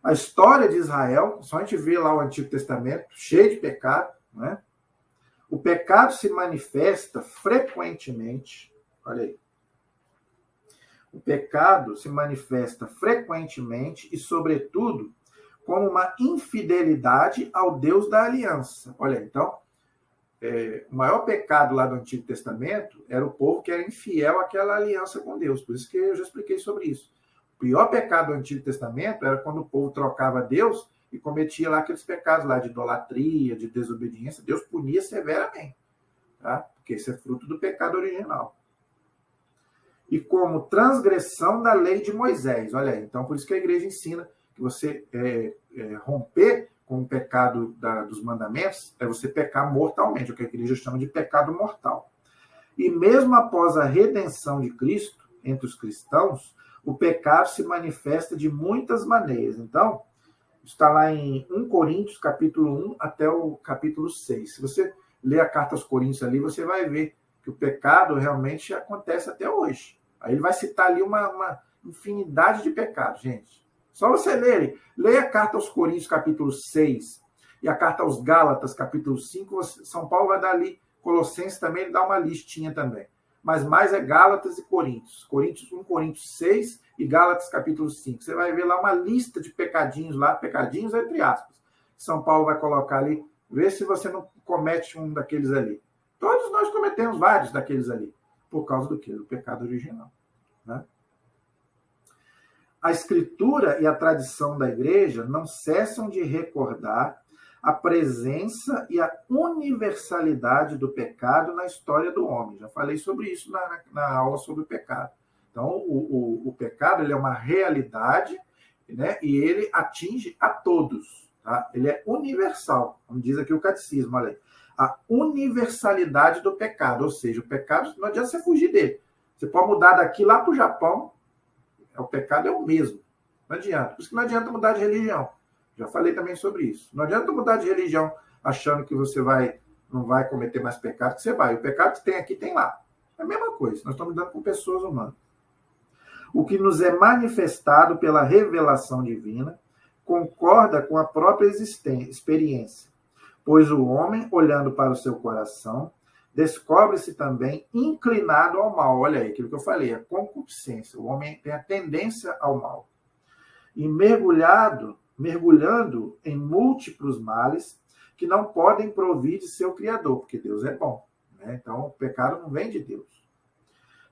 A história de Israel, só a gente vê lá o Antigo Testamento, cheio de pecado, né? O pecado se manifesta frequentemente, olha aí. O pecado se manifesta frequentemente e, sobretudo, como uma infidelidade ao Deus da aliança. Olha aí, então, o maior pecado lá do Antigo Testamento era o povo que era infiel àquela aliança com Deus. Por isso que eu já expliquei sobre isso. O pior pecado do Antigo Testamento era quando o povo trocava Deus e cometia lá aqueles pecados lá de idolatria, de desobediência. Deus punia severamente, tá? Porque isso é fruto do pecado original. E como transgressão da lei de Moisés. Olha aí, então por isso que a igreja ensina que você romper com o pecado dos mandamentos é você pecar mortalmente, o que a igreja chama de pecado mortal. E mesmo após a redenção de Cristo entre os cristãos, o pecado se manifesta de muitas maneiras. Então, está lá em 1 Coríntios, capítulo 1 até o capítulo 6. Se você ler a carta aos Coríntios ali, você vai ver que o pecado realmente acontece até hoje. Aí ele vai citar ali uma infinidade de pecados, gente. Só você ler. Leia a carta aos Coríntios, capítulo 6, e a carta aos Gálatas, capítulo 5. São Paulo vai dar ali, Colossenses também, ele dá uma listinha também. Mas mais é Gálatas e Coríntios. 1 Coríntios 6 e Gálatas, capítulo 5. Você vai ver lá uma lista de pecadinhos lá, pecadinhos entre aspas. São Paulo vai colocar ali, vê se você não comete um daqueles ali. Todos nós cometemos vários daqueles ali, por causa do quê? Do pecado original. Né? a Escritura e a tradição da igreja não cessam de recordar a presença e a universalidade do pecado na história do homem. Já falei sobre isso na aula sobre o pecado. Então, o pecado ele é uma realidade, né, e ele atinge a todos. Tá? Ele é universal, como diz aqui o catecismo, olha aí. A universalidade do pecado, ou seja, o pecado, não adianta você fugir dele. Você pode mudar daqui lá para o Japão, o pecado é o mesmo. Não adianta. Por isso que não adianta mudar de religião. Já falei também sobre isso. Não adianta mudar de religião achando que você não vai cometer mais pecado, que você vai. O pecado que tem aqui, tem lá. É a mesma coisa. Nós estamos lidando com pessoas humanas. O que nos é manifestado pela revelação divina concorda com a própria experiência, pois o homem, olhando para o seu coração, descobre-se também inclinado ao mal. Olha aí, aquilo que eu falei, a concupiscência. O homem tem a tendência ao mal. E mergulhando em múltiplos males que não podem provir de seu Criador, porque Deus é bom. Né? Então, o pecado não vem de Deus,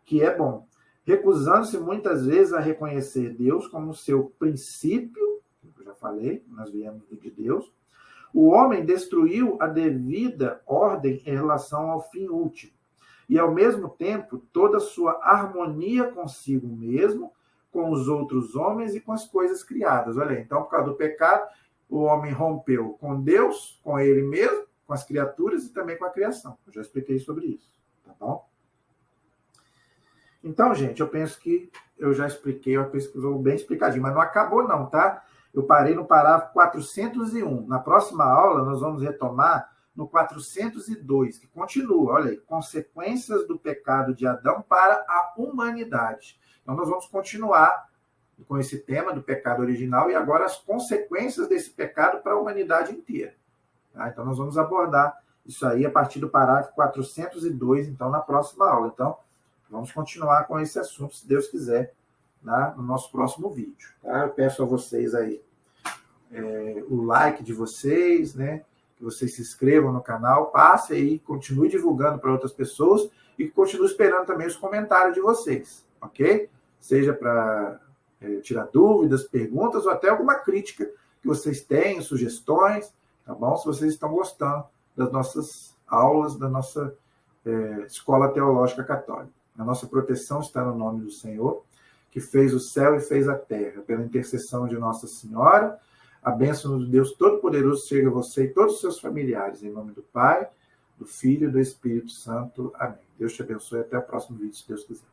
que é bom. Recusando-se muitas vezes a reconhecer Deus como seu princípio, que eu já falei, nós viemos de Deus, o homem destruiu a devida ordem em relação ao fim último, e ao mesmo tempo toda a sua harmonia consigo mesmo, com os outros homens e com as coisas criadas. Olha aí, então, por causa do pecado, o homem rompeu com Deus, com ele mesmo, com as criaturas e também com a criação. Eu já expliquei sobre isso, tá bom? Então, gente, eu penso que eu já expliquei, eu penso que estou bem explicadinho, mas não acabou não, tá? Eu parei no parágrafo 401. Na próxima aula, nós vamos retomar no 402, que continua, olha aí, consequências do pecado de Adão para a humanidade. Então, nós vamos continuar com esse tema do pecado original e agora as consequências desse pecado para a humanidade inteira. Tá? Então, nós vamos abordar isso aí a partir do parágrafo 402, então, na próxima aula. Então, vamos continuar com esse assunto, se Deus quiser, no nosso próximo vídeo. Tá? Eu peço a vocês aí o like de vocês, né? Que vocês se inscrevam no canal, passe aí, continue divulgando para outras pessoas e continue esperando também os comentários de vocês, ok? Seja para tirar dúvidas, perguntas ou até alguma crítica que vocês tenham, sugestões, tá bom? Se vocês estão gostando das nossas aulas, da nossa Escola Teológica Católica. A nossa proteção está no nome do Senhor, que fez o céu e fez a terra. Pela intercessão de Nossa Senhora, a bênção do Deus Todo-Poderoso chega a você e todos os seus familiares. Em nome do Pai, do Filho e do Espírito Santo. Amém. Deus te abençoe. Até o próximo vídeo, se Deus quiser.